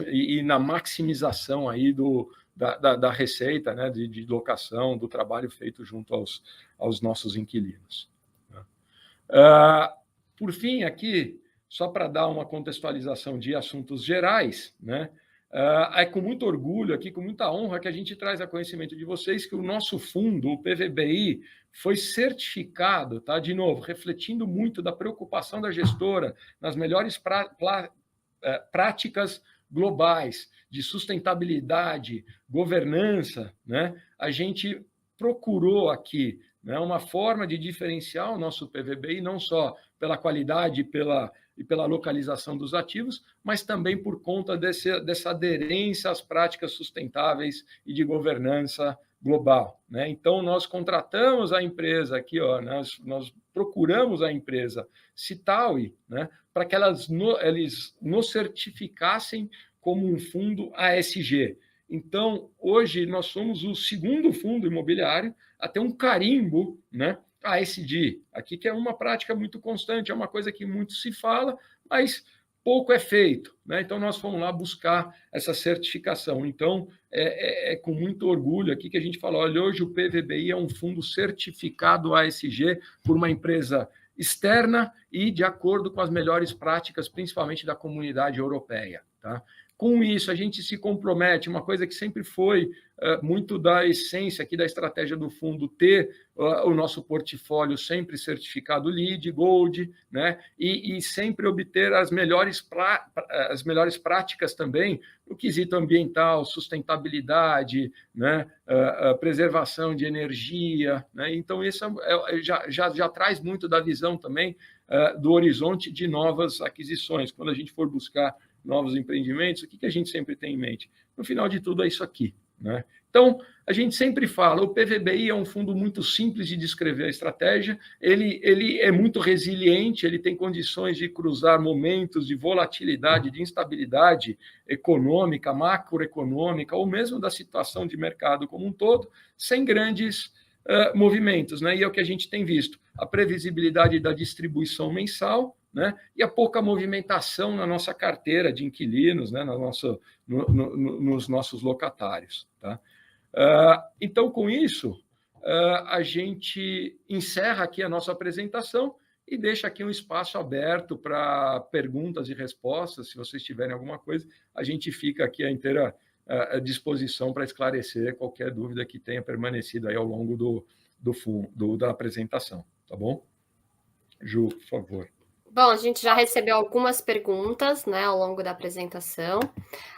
e na maximização aí da receita, né, de locação, do trabalho feito junto aos nossos inquilinos. Por fim, aqui, só para dar uma contextualização de assuntos gerais, né? É com muito orgulho aqui, com muita honra, que a gente traz a conhecimento de vocês que o nosso fundo, o PVBI, foi certificado, tá? De novo, refletindo muito da preocupação da gestora nas melhores práticas globais de sustentabilidade, governança, né? A gente procurou aqui, né, uma forma de diferenciar o nosso PVBI, não só pela qualidade e pela localização dos ativos, mas também por conta dessa aderência às práticas sustentáveis e de governança global. Né? Então, nós contratamos a empresa aqui, ó, nós procuramos a empresa Citaui, né, para que eles nos certificassem como um fundo ASG. Então, hoje, nós somos o segundo fundo imobiliário a ter um carimbo, né, ASG, aqui que é uma prática muito constante, é uma coisa que muito se fala, mas pouco é feito. Né? Então, nós fomos lá buscar essa certificação. Então, é com muito orgulho aqui que a gente fala, olha, hoje o PVBI é um fundo certificado ASG por uma empresa externa e de acordo com as melhores práticas, principalmente da comunidade europeia. Tá? Com isso, a gente se compromete, uma coisa que sempre foi muito da essência aqui da estratégia do fundo, ter o nosso portfólio sempre certificado LEED, Gold, né? E sempre obter as melhores práticas também no quesito ambiental, sustentabilidade, né? Preservação de energia, né? Então, isso já traz muito da visão também do horizonte de novas aquisições. Quando a gente for buscar novos empreendimentos, o que a gente sempre tem em mente? No final de tudo, é isso aqui, né? Então, a gente sempre fala, o PVBI é um fundo muito simples de descrever a estratégia, ele é muito resiliente, ele tem condições de cruzar momentos de volatilidade, de instabilidade econômica, macroeconômica, ou mesmo da situação de mercado como um todo, sem grandes movimentos, né? E é o que a gente tem visto, a previsibilidade da distribuição mensal, né? E a pouca movimentação na nossa carteira de inquilinos, né? Nos nossos locatários. Tá? Então, com isso, a gente encerra aqui a nossa apresentação e deixa aqui um espaço aberto para perguntas e respostas. Se vocês tiverem alguma coisa, a gente fica aqui à inteira disposição para esclarecer qualquer dúvida que tenha permanecido aí ao longo da apresentação. Tá bom? Ju, por favor. Bom, a gente já recebeu algumas perguntas, né, ao longo da apresentação.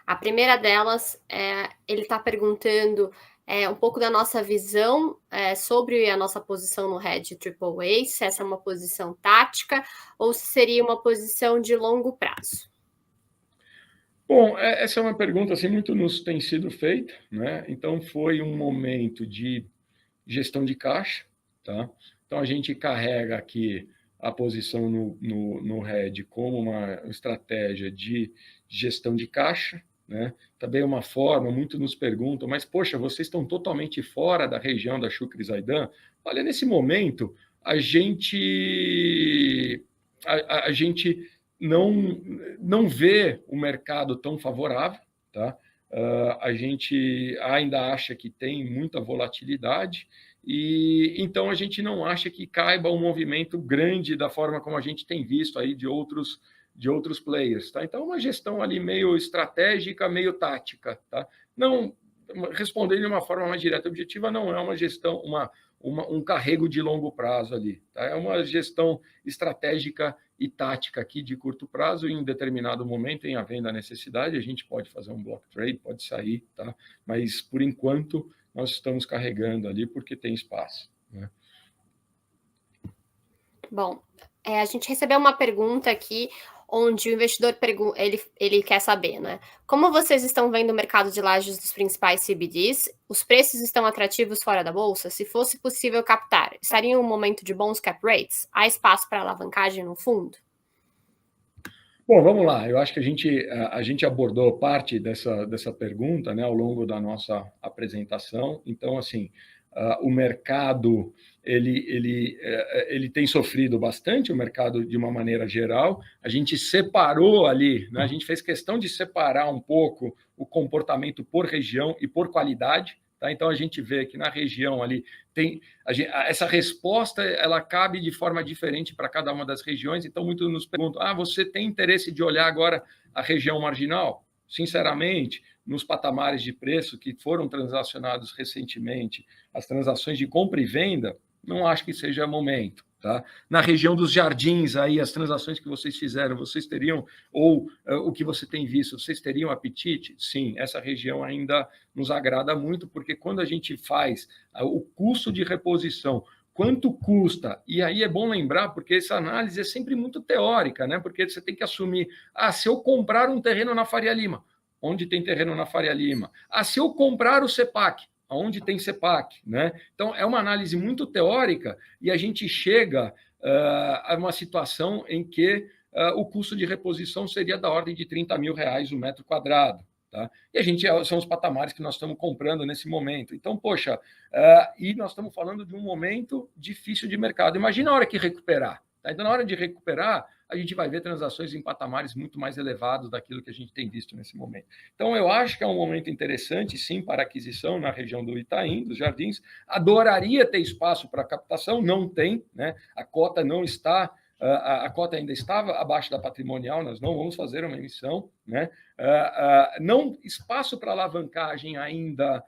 A primeira delas, ele está perguntando um pouco da nossa visão sobre a nossa posição no hedge AAA, se essa é uma posição tática ou se seria uma posição de longo prazo. Bom, essa é uma pergunta assim, muito nos tem sido feita, né? Então, foi um momento de gestão de caixa, tá? Então, a gente carrega aqui a posição no hedge como uma estratégia de gestão de caixa, né? Também uma forma, muito nos perguntam, mas, poxa, vocês estão totalmente fora da região da Shukri Zaidan? Olha, nesse momento, a gente não vê o mercado tão favorável, tá? A gente ainda acha que tem muita volatilidade, e então a gente não acha que caiba um movimento grande da forma como a gente tem visto aí de outros players, tá? Então, uma gestão ali meio estratégica, meio tática, tá? Não, respondendo de uma forma mais direta e objetiva, não é uma gestão, um carrego de longo prazo ali, tá? É uma gestão estratégica e tática aqui de curto prazo, e em determinado momento, em havendo a necessidade, a gente pode fazer um block trade, pode sair, tá? Mas, por enquanto, nós estamos carregando ali porque tem espaço, né? Bom, a gente recebeu uma pergunta aqui onde o investidor ele quer saber, né? Como vocês estão vendo o mercado de lajes dos principais CBDs? Os preços estão atrativos fora da bolsa? Se fosse possível captar, estaria em um momento de bons cap rates? Há espaço para alavancagem no fundo? Bom, vamos lá. Eu acho que a gente abordou parte dessa pergunta, né, ao longo da nossa apresentação. Então, assim, o mercado ele tem sofrido bastante, o mercado de uma maneira geral. A gente separou ali, né, a gente fez questão de separar um pouco o comportamento por região e por qualidade. Tá? Então, a gente vê que na região ali essa resposta ela cabe de forma diferente para cada uma das regiões. Então, muitos nos perguntam, você tem interesse de olhar agora a região marginal? Sinceramente, nos patamares de preço que foram transacionados recentemente, as transações de compra e venda, não acho que seja momento. Tá? Na região dos Jardins, aí, as transações que vocês fizeram, vocês teriam, ou o que você tem visto, vocês teriam apetite? Sim, essa região ainda nos agrada muito, porque quando a gente faz o custo de reposição, quanto custa, e aí é bom lembrar, porque essa análise é sempre muito teórica, né? Porque você tem que assumir, se eu comprar um terreno na Faria Lima, onde tem terreno na Faria Lima? Se eu comprar o CEPAC, onde tem CEPAC, né? Então, é uma análise muito teórica e a gente chega a uma situação em que o custo de reposição seria da ordem de R$30 mil o metro quadrado. Tá? E são os patamares que nós estamos comprando nesse momento. Então, poxa, e nós estamos falando de um momento difícil de mercado. Imagina a hora que recuperar. Tá? Então, na hora de recuperar, a gente vai ver transações em patamares muito mais elevados daquilo que a gente tem visto nesse momento. Então, eu acho que é um momento interessante, sim, para aquisição na região do Itaim, dos Jardins. Adoraria ter espaço para captação, não tem, né? A cota não está a cota ainda estava abaixo da patrimonial, nós não vamos fazer uma emissão, né? Não espaço para alavancagem ainda,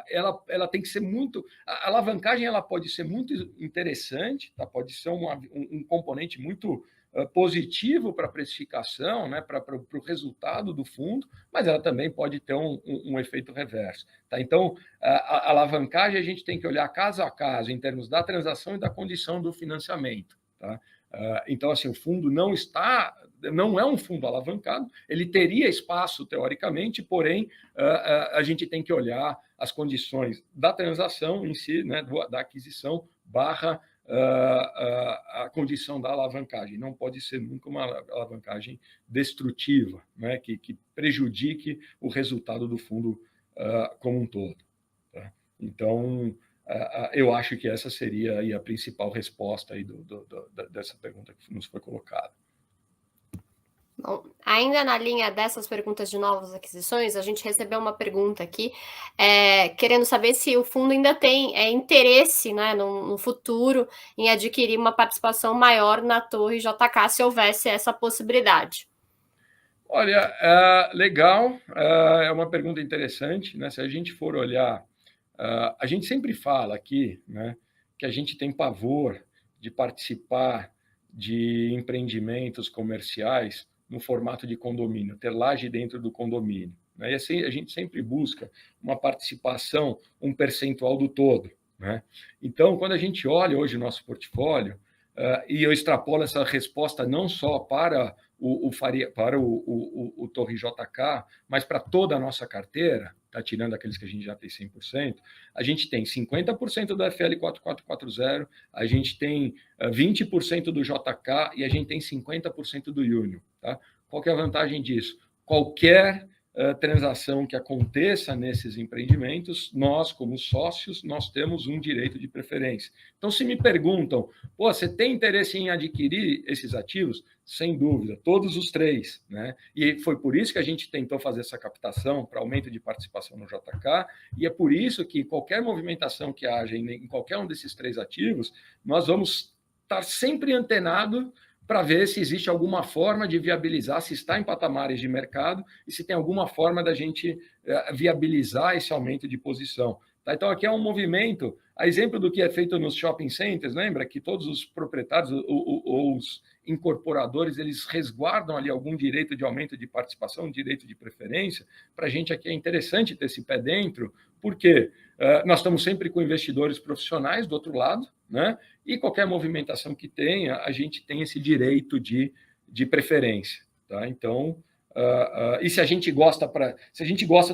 ela tem que ser muito... A alavancagem ela pode ser muito interessante, tá? Pode ser um componente muito positivo para a precificação, né? Para o resultado do fundo, mas ela também pode ter um efeito reverso. Tá? Então, a alavancagem a gente tem que olhar caso a caso, em termos da transação e da condição do financiamento. Tá? Então, assim, o fundo não é um fundo alavancado, ele teria espaço, teoricamente, porém, a gente tem que olhar as condições da transação em si, né, da aquisição, barra a condição da alavancagem. Não pode ser nunca uma alavancagem destrutiva, né, que prejudique o resultado do fundo como um todo. Tá? Então, eu acho que essa seria aí a principal resposta aí dessa pergunta que nos foi colocada. Bom, ainda na linha dessas perguntas de novas aquisições, a gente recebeu uma pergunta aqui, querendo saber se o fundo ainda tem interesse, né, no futuro em adquirir uma participação maior na Torre JK, se houvesse essa possibilidade. Olha, legal, é uma pergunta interessante, né? Se a gente for olhar, a gente sempre fala aqui, né, que a gente tem pavor de participar de empreendimentos comerciais no formato de condomínio, ter laje dentro do condomínio. Né? E assim, a gente sempre busca uma participação, um percentual do todo. Né? Então, quando a gente olha hoje o nosso portfólio, e eu extrapolo essa resposta não só para o Torre JK, mas para toda a nossa carteira, tá, tirando aqueles que a gente já tem 100%, a gente tem 50% do FL 4440, a gente tem 20% do JK e a gente tem 50% do Union. Tá? Qual que é a vantagem disso? Qualquer transação que aconteça nesses empreendimentos, nós, como sócios, nós temos um direito de preferência. Então, se me perguntam, você tem interesse em adquirir esses ativos? Sem dúvida, todos os três. Né? E foi por isso que a gente tentou fazer essa captação para aumento de participação no JK, e é por isso que qualquer movimentação que haja em qualquer um desses três ativos, nós vamos estar sempre antenado para ver se existe alguma forma de viabilizar, se está em patamares de mercado e se tem alguma forma da gente viabilizar esse aumento de posição. Tá? Então, aqui é um movimento, a exemplo do que é feito nos shopping centers, lembra que todos os proprietários ou os incorporadores, eles resguardam ali algum direito de aumento de participação, direito de preferência. Para a gente aqui é interessante ter esse pé dentro, porque nós estamos sempre com investidores profissionais do outro lado, né? E qualquer movimentação que tenha, a gente tem esse direito de preferência. Tá? Então, e se a gente gosta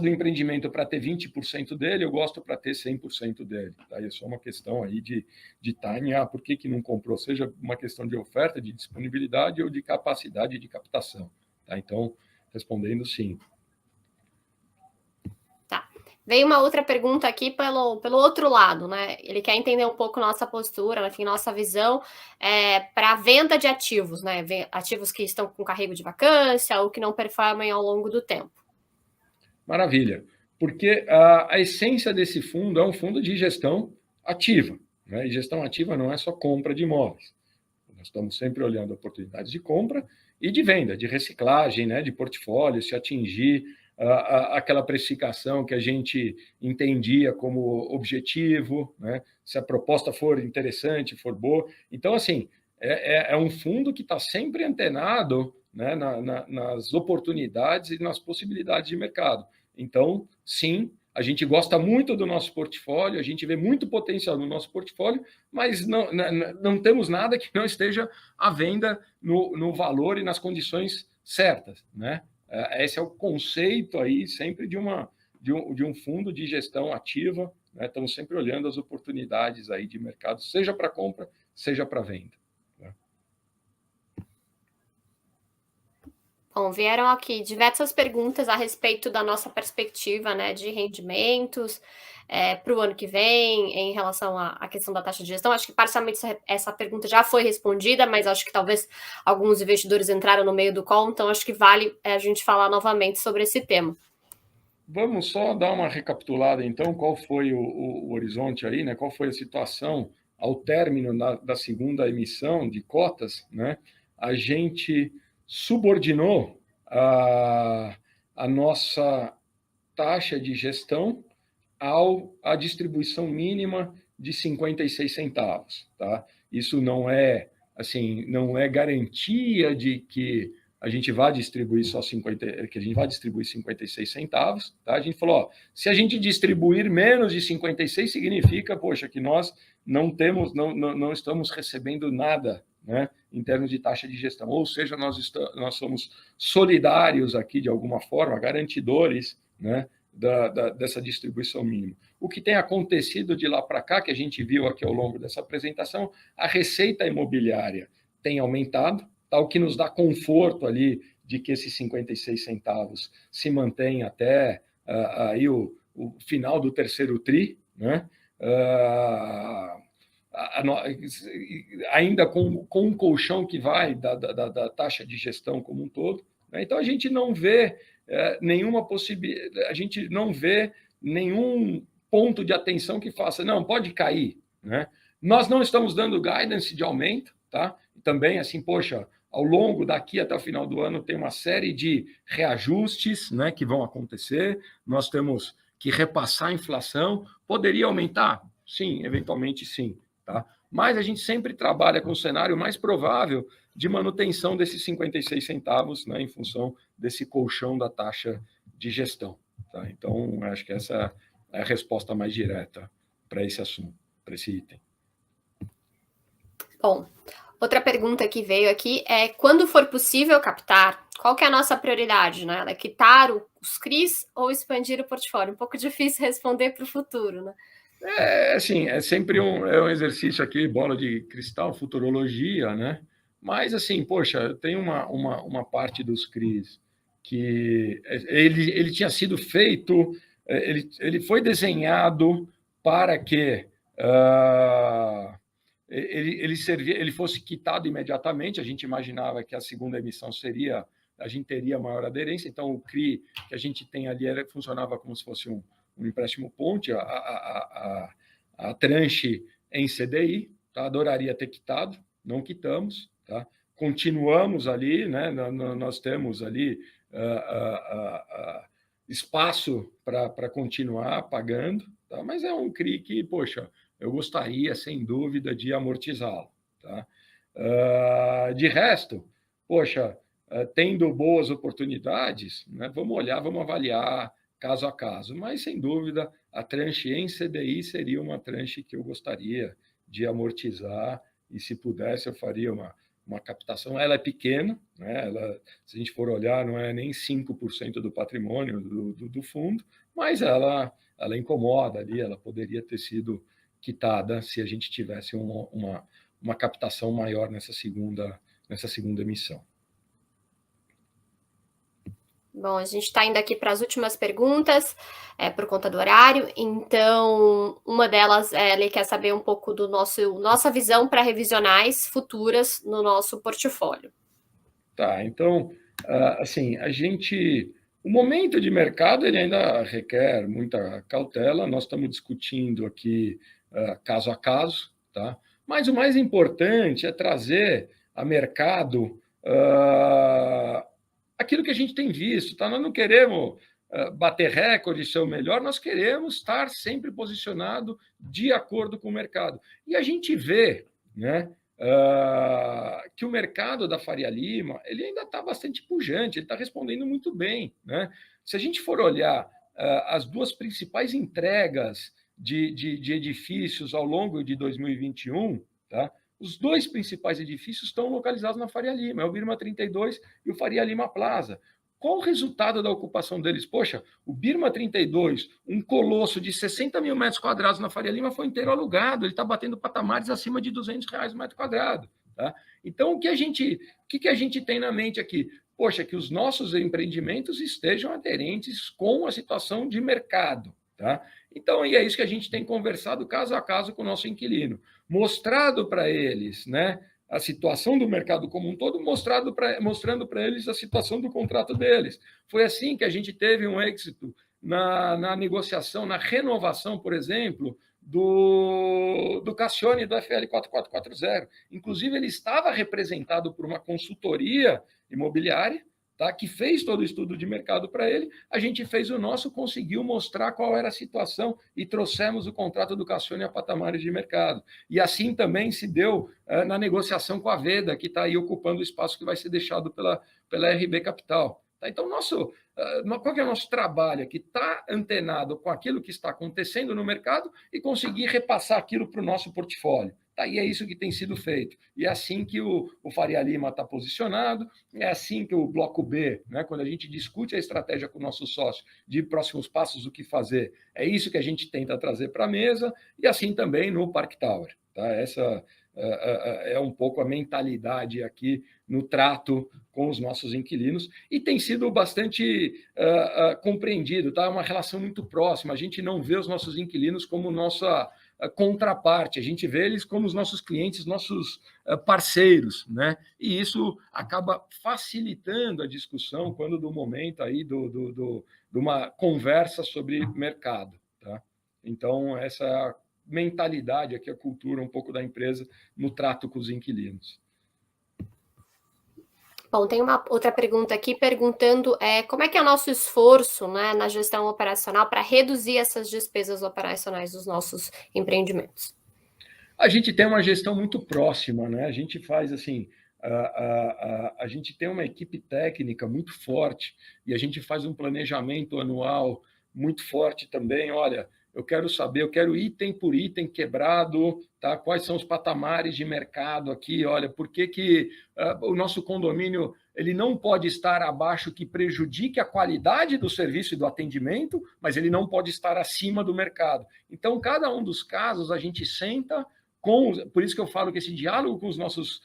do empreendimento para ter 20% dele, eu gosto para ter 100% dele. Tá? E é só uma questão aí de timing. Por que não comprou? Seja uma questão de oferta, de disponibilidade ou de capacidade de captação. Tá? Então, respondendo sim. Veio uma outra pergunta aqui pelo outro lado, né? Ele quer entender um pouco nossa postura, enfim, nossa visão para a venda de ativos, né? Ativos que estão com carrego de vacância ou que não performem ao longo do tempo. Maravilha, porque a essência desse fundo é um fundo de gestão ativa, né? E gestão ativa não é só compra de imóveis. Nós estamos sempre olhando oportunidades de compra e de venda, de reciclagem, né? De portfólio, se atingir aquela precificação que a gente entendia como objetivo, né? Se a proposta for interessante, for boa. Então, assim, é um fundo que está sempre antenado, né, nas oportunidades e nas possibilidades de mercado. Então, sim, a gente gosta muito do nosso portfólio, a gente vê muito potencial no nosso portfólio, mas não temos nada que não esteja à venda no valor e nas condições certas, né? Esse é o conceito aí sempre de um fundo de gestão ativa, né? Estamos sempre olhando as oportunidades aí de mercado, seja para compra, seja para venda. Né? Bom, vieram aqui diversas perguntas a respeito da nossa perspectiva, né, de rendimentos para o ano que vem, em relação à questão da taxa de gestão. Acho que parcialmente essa pergunta já foi respondida, mas acho que talvez alguns investidores entraram no meio do call, então acho que vale a gente falar novamente sobre esse tema. Vamos só dar uma recapitulada, então, qual foi o horizonte aí, né? Qual foi a situação ao término da segunda emissão de cotas, né, a gente subordinou a nossa taxa de gestão à distribuição mínima de 56 centavos. Tá? Isso não é, assim, não é garantia de que a gente vai distribuir só 56 centavos. Tá? A gente falou, ó, se a gente distribuir menos de 56, significa, poxa, que nós não estamos recebendo nada, né, em termos de taxa de gestão. Ou seja, nós somos solidários aqui, de alguma forma, garantidores, né, dessa distribuição mínima. O que tem acontecido de lá para cá, que a gente viu aqui ao longo dessa apresentação, a receita imobiliária tem aumentado, tá, o que nos dá conforto ali de que esses 56 centavos se mantém até aí o final do terceiro TRI, né? Ainda com um colchão que vai da taxa de gestão como um todo. Né? Então, a gente não vê nenhuma possibilidade, a gente não vê nenhum ponto de atenção que faça, não, pode cair. Né? Nós não estamos dando guidance de aumento, tá? Também, assim, poxa, ao longo daqui até o final do ano tem uma série de reajustes, né, que vão acontecer, nós temos que repassar a inflação, poderia aumentar? Sim, eventualmente sim. Tá? Mas a gente sempre trabalha com o cenário mais provável de manutenção desses 56 centavos, né, em função desse colchão da taxa de gestão. Tá? Então, acho que essa é a resposta mais direta para esse assunto, para esse item. Bom, outra pergunta que veio aqui é: quando for possível captar, qual que é a nossa prioridade, né? É quitar os CRIs ou expandir o portfólio? Um pouco difícil responder para o futuro, né? Assim, é sempre um exercício aqui, bola de cristal, futurologia, né? Mas, assim, poxa, tem uma parte dos CRIs que ele tinha sido feito, ele foi desenhado para que ele fosse quitado imediatamente. A gente imaginava que a segunda emissão a gente teria maior aderência, então o CRI que a gente tem ali funcionava como se fosse um empréstimo ponte, a tranche em CDI, tá? Adoraria ter quitado, não quitamos, tá? Continuamos ali, né? Nós temos ali espaço para continuar pagando, tá? Mas é um CRI que, poxa, eu gostaria, sem dúvida, de amortizá-lo. Tá? De resto, poxa, tendo boas oportunidades, né? Vamos olhar, vamos avaliar caso a caso, mas, sem dúvida, a tranche em CDI seria uma tranche que eu gostaria de amortizar e, se pudesse, eu faria uma captação. Ela é pequena, né? Se a gente for olhar, não é nem 5% do patrimônio do fundo, mas ela incomoda ali, ela poderia ter sido quitada se a gente tivesse uma captação maior nessa segunda emissão. Bom, a gente está indo aqui para as últimas perguntas, por conta do horário. Então, uma delas, ele quer saber um pouco do nossa visão para revisionais futuras no nosso portfólio. Tá, então, assim, o momento de mercado ele ainda requer muita cautela. Nós estamos discutindo aqui caso a caso, tá? Mas o mais importante é trazer a mercado aquilo que a gente tem visto, tá? Nós não queremos bater recorde, ser o melhor, nós queremos estar sempre posicionado de acordo com o mercado. E a gente vê, né, que o mercado da Faria Lima ele ainda está bastante pujante, ele está respondendo muito bem. Né? Se a gente for olhar as duas principais entregas de edifícios ao longo de 2021, tá? Os dois principais edifícios estão localizados na Faria Lima, é o Birma 32 e o Faria Lima Plaza. Qual o resultado da ocupação deles? Poxa, o Birma 32, um colosso de 60 mil metros quadrados na Faria Lima, foi inteiro alugado, ele está batendo patamares acima de R$200 o metro quadrado. Tá? Então, o que a gente tem na mente aqui? Poxa, que os nossos empreendimentos estejam aderentes com a situação de mercado. Tá? Então, e é isso que a gente tem conversado caso a caso com o nosso inquilino. Mostrado para eles, né, a situação do mercado como um todo, mostrando para eles a situação do contrato deles. Foi assim que a gente teve um êxito na negociação, na renovação, por exemplo, do Cassione, do FL 4440. Inclusive, ele estava representado por uma consultoria imobiliária, tá, que fez todo o estudo de mercado para ele. A gente fez o nosso, conseguiu mostrar qual era a situação e trouxemos o contrato do Cassione a patamares de mercado. E assim também se deu na negociação com a Veda, que está aí ocupando o espaço que vai ser deixado pela RB Capital. Tá? Então, qual que é o nosso trabalho aqui? Está antenado com aquilo que está acontecendo no mercado e conseguir repassar aquilo para o nosso portfólio. Tá? E é isso que tem sido feito. E é assim que o Faria Lima está posicionado, é assim que o Bloco B, né, quando a gente discute a estratégia com o nosso sócio de próximos passos, o que fazer, é isso que a gente tenta trazer para a mesa, e assim também no Park Tower. Tá? Essa é um pouco a mentalidade aqui no trato com os nossos inquilinos, e tem sido bastante compreendido, tá? É uma relação muito próxima, a gente não vê os nossos inquilinos como nossa contraparte, a gente vê eles como os nossos clientes, nossos parceiros, né? E isso acaba facilitando a discussão quando do momento aí de uma conversa sobre mercado, tá? Então, essa mentalidade aqui, a cultura um pouco da empresa no trato com os inquilinos. Bom, tem uma outra pergunta aqui perguntando como é que é o nosso esforço, né, na gestão operacional para reduzir essas despesas operacionais dos nossos empreendimentos. A gente tem uma gestão muito próxima, né? A gente faz assim, a gente tem uma equipe técnica muito forte e a gente faz um planejamento anual muito forte também. Olha, eu quero saber, eu quero item por item quebrado, tá? Quais são os patamares de mercado aqui? Olha, por que o nosso condomínio ele não pode estar abaixo que prejudique a qualidade do serviço e do atendimento, mas ele não pode estar acima do mercado. Então, cada um dos casos a gente senta por isso que eu falo que esse diálogo com os nossos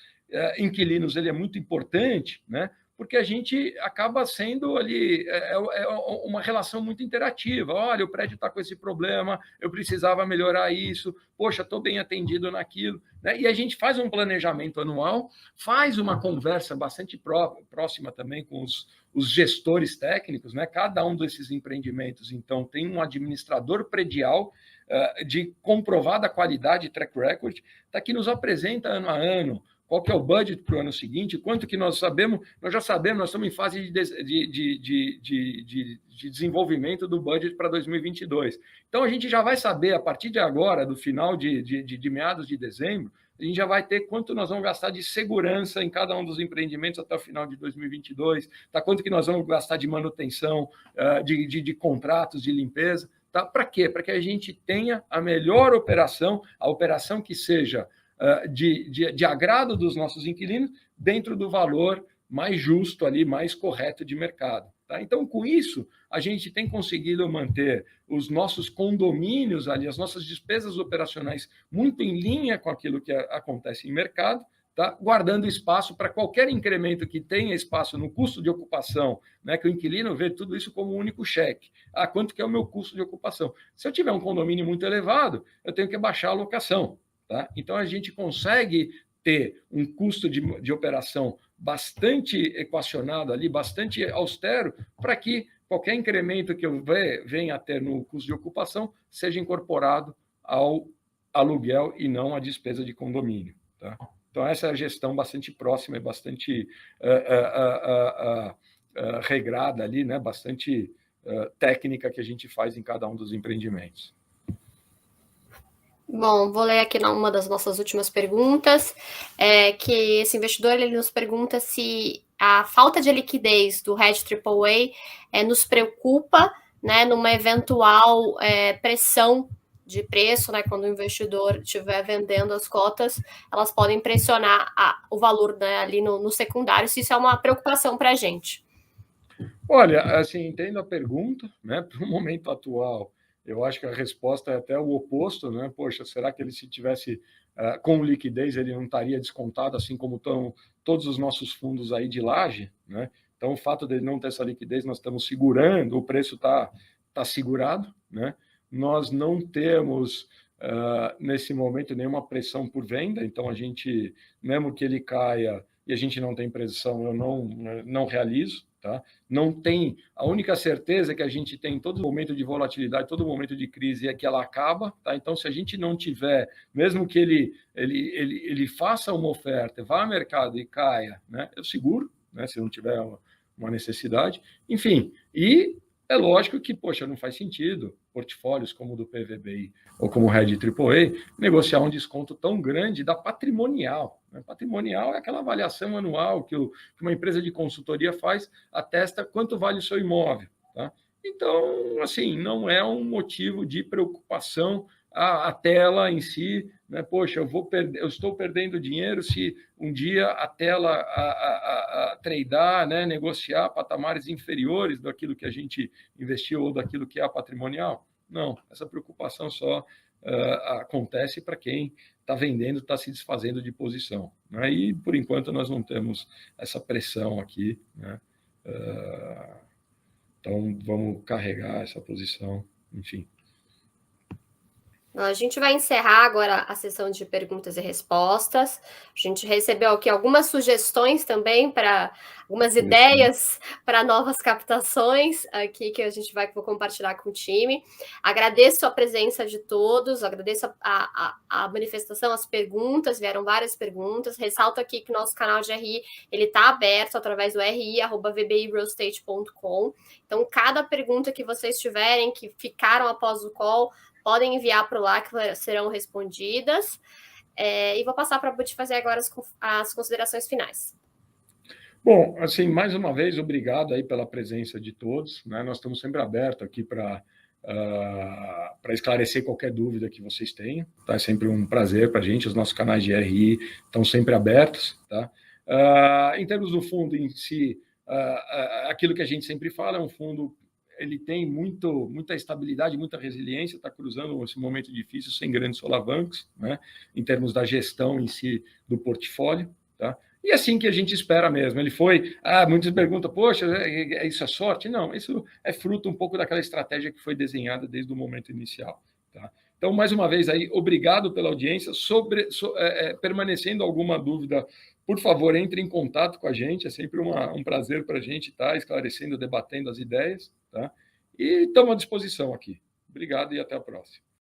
inquilinos ele é muito importante, né? Porque a gente acaba sendo ali uma relação muito interativa. Olha, o prédio está com esse problema, eu precisava melhorar isso, poxa, estou bem atendido naquilo. Né? E a gente faz um planejamento anual, faz uma conversa bastante próxima também com os gestores técnicos, né? Cada um desses empreendimentos, então, tem um administrador predial de comprovada qualidade, track record, tá, que nos apresenta ano a ano qual que é o budget para o ano seguinte, quanto que nós já sabemos, nós estamos em fase de desenvolvimento do budget para 2022. Então, a gente já vai saber, a partir de agora, do final de meados de dezembro, a gente já vai ter quanto nós vamos gastar de segurança em cada um dos empreendimentos até o final de 2022, tá? Quanto que nós vamos gastar de manutenção, de contratos, de limpeza. Tá? Para quê? Para que a gente tenha a melhor operação, a operação que seja de agrado dos nossos inquilinos, dentro do valor mais justo ali, mais correto de mercado. Tá? Então, com isso, a gente tem conseguido manter os nossos condomínios ali, as nossas despesas operacionais muito em linha com aquilo que acontece em mercado, tá? Guardando espaço para qualquer incremento que tenha espaço no custo de ocupação, né? Que o inquilino vê tudo isso como um único cheque. Ah, quanto que é o meu custo de ocupação? Se eu tiver um condomínio muito elevado, eu tenho que baixar a locação. Tá? Então, a gente consegue ter um custo de operação bastante equacionado ali, bastante austero, para que qualquer incremento que eu venha a ter no custo de ocupação seja incorporado ao aluguel e não à despesa de condomínio. Tá? Então, essa é a gestão bastante próxima e bastante regrada ali, né? Bastante técnica que a gente faz em cada um dos empreendimentos. Bom, vou ler aqui uma das nossas últimas perguntas, que esse investidor ele nos pergunta se a falta de liquidez do REIT AAA nos preocupa, né, numa eventual pressão de preço, né, quando o investidor estiver vendendo as cotas, elas podem pressionar o valor, né, ali no secundário, se isso é uma preocupação para a gente. Olha, assim, entendo a pergunta, né, para o momento atual, eu acho que a resposta é até o oposto, né? Poxa, será que ele, se tivesse com liquidez, ele não estaria descontado, assim como estão todos os nossos fundos aí de laje, né? Então, o fato dele não ter essa liquidez, nós estamos segurando, o preço está segurado, né? Nós não temos, nesse momento, nenhuma pressão por venda, então a gente, mesmo que ele caia, e a gente não tem previsão, eu não realizo. Tá? Não tem, a única certeza que a gente tem em todo momento de volatilidade, todo momento de crise, é que ela acaba. Tá? Então, se a gente não tiver, mesmo que ele faça uma oferta, vá ao mercado e caia, né, eu seguro, né, se não tiver uma necessidade. Enfim, e é lógico que, poxa, não faz sentido portfólios como o do PVBI ou como o Red AAA negociar um desconto tão grande da patrimonial. Patrimonial é aquela avaliação anual que uma empresa de consultoria faz, atesta quanto vale o seu imóvel. Tá? Então, assim, não é um motivo de preocupação a tela em si, né? Poxa, eu estou perdendo dinheiro se um dia a tela a tradear, né? Negociar patamares inferiores daquilo que a gente investiu ou daquilo que é a patrimonial. Não, essa preocupação só acontece para quem está vendendo, está se desfazendo de posição. Né? E, por enquanto, nós não temos essa pressão aqui. Né? Então, vamos carregar essa posição, enfim. A gente vai encerrar agora a sessão de perguntas e respostas. A gente recebeu aqui algumas sugestões também para algumas ideias para novas captações aqui que vou compartilhar com o time. Agradeço a presença de todos, agradeço a manifestação, as perguntas, vieram várias perguntas. Ressalto aqui que o nosso canal de RI ele está aberto através do ri@vbirealestate.com. Então, cada pergunta que vocês tiverem, que ficaram após o call, podem enviar para lá que serão respondidas. E vou passar para a Butch fazer agora as considerações finais. Bom, assim, mais uma vez, obrigado aí pela presença de todos. Né? Nós estamos sempre abertos aqui para esclarecer qualquer dúvida que vocês tenham. Tá? É sempre um prazer para a gente. Os nossos canais de RI estão sempre abertos. Tá? Em termos do fundo em si, aquilo que a gente sempre fala, é um fundo, ele tem muita estabilidade, muita resiliência, está cruzando esse momento difícil sem grandes solavancos, né, em termos da gestão em si do portfólio. Tá? E assim que a gente espera mesmo. Ele foi... muitas perguntam, poxa, isso é sorte? Não, isso é fruto um pouco daquela estratégia que foi desenhada desde o momento inicial. Tá? Então, mais uma vez, aí, obrigado pela audiência. Permanecendo alguma dúvida, por favor, entre em contato com a gente. É sempre um prazer para a gente estar esclarecendo, debatendo as ideias. Tá? E estamos à disposição aqui. Obrigado e até a próxima.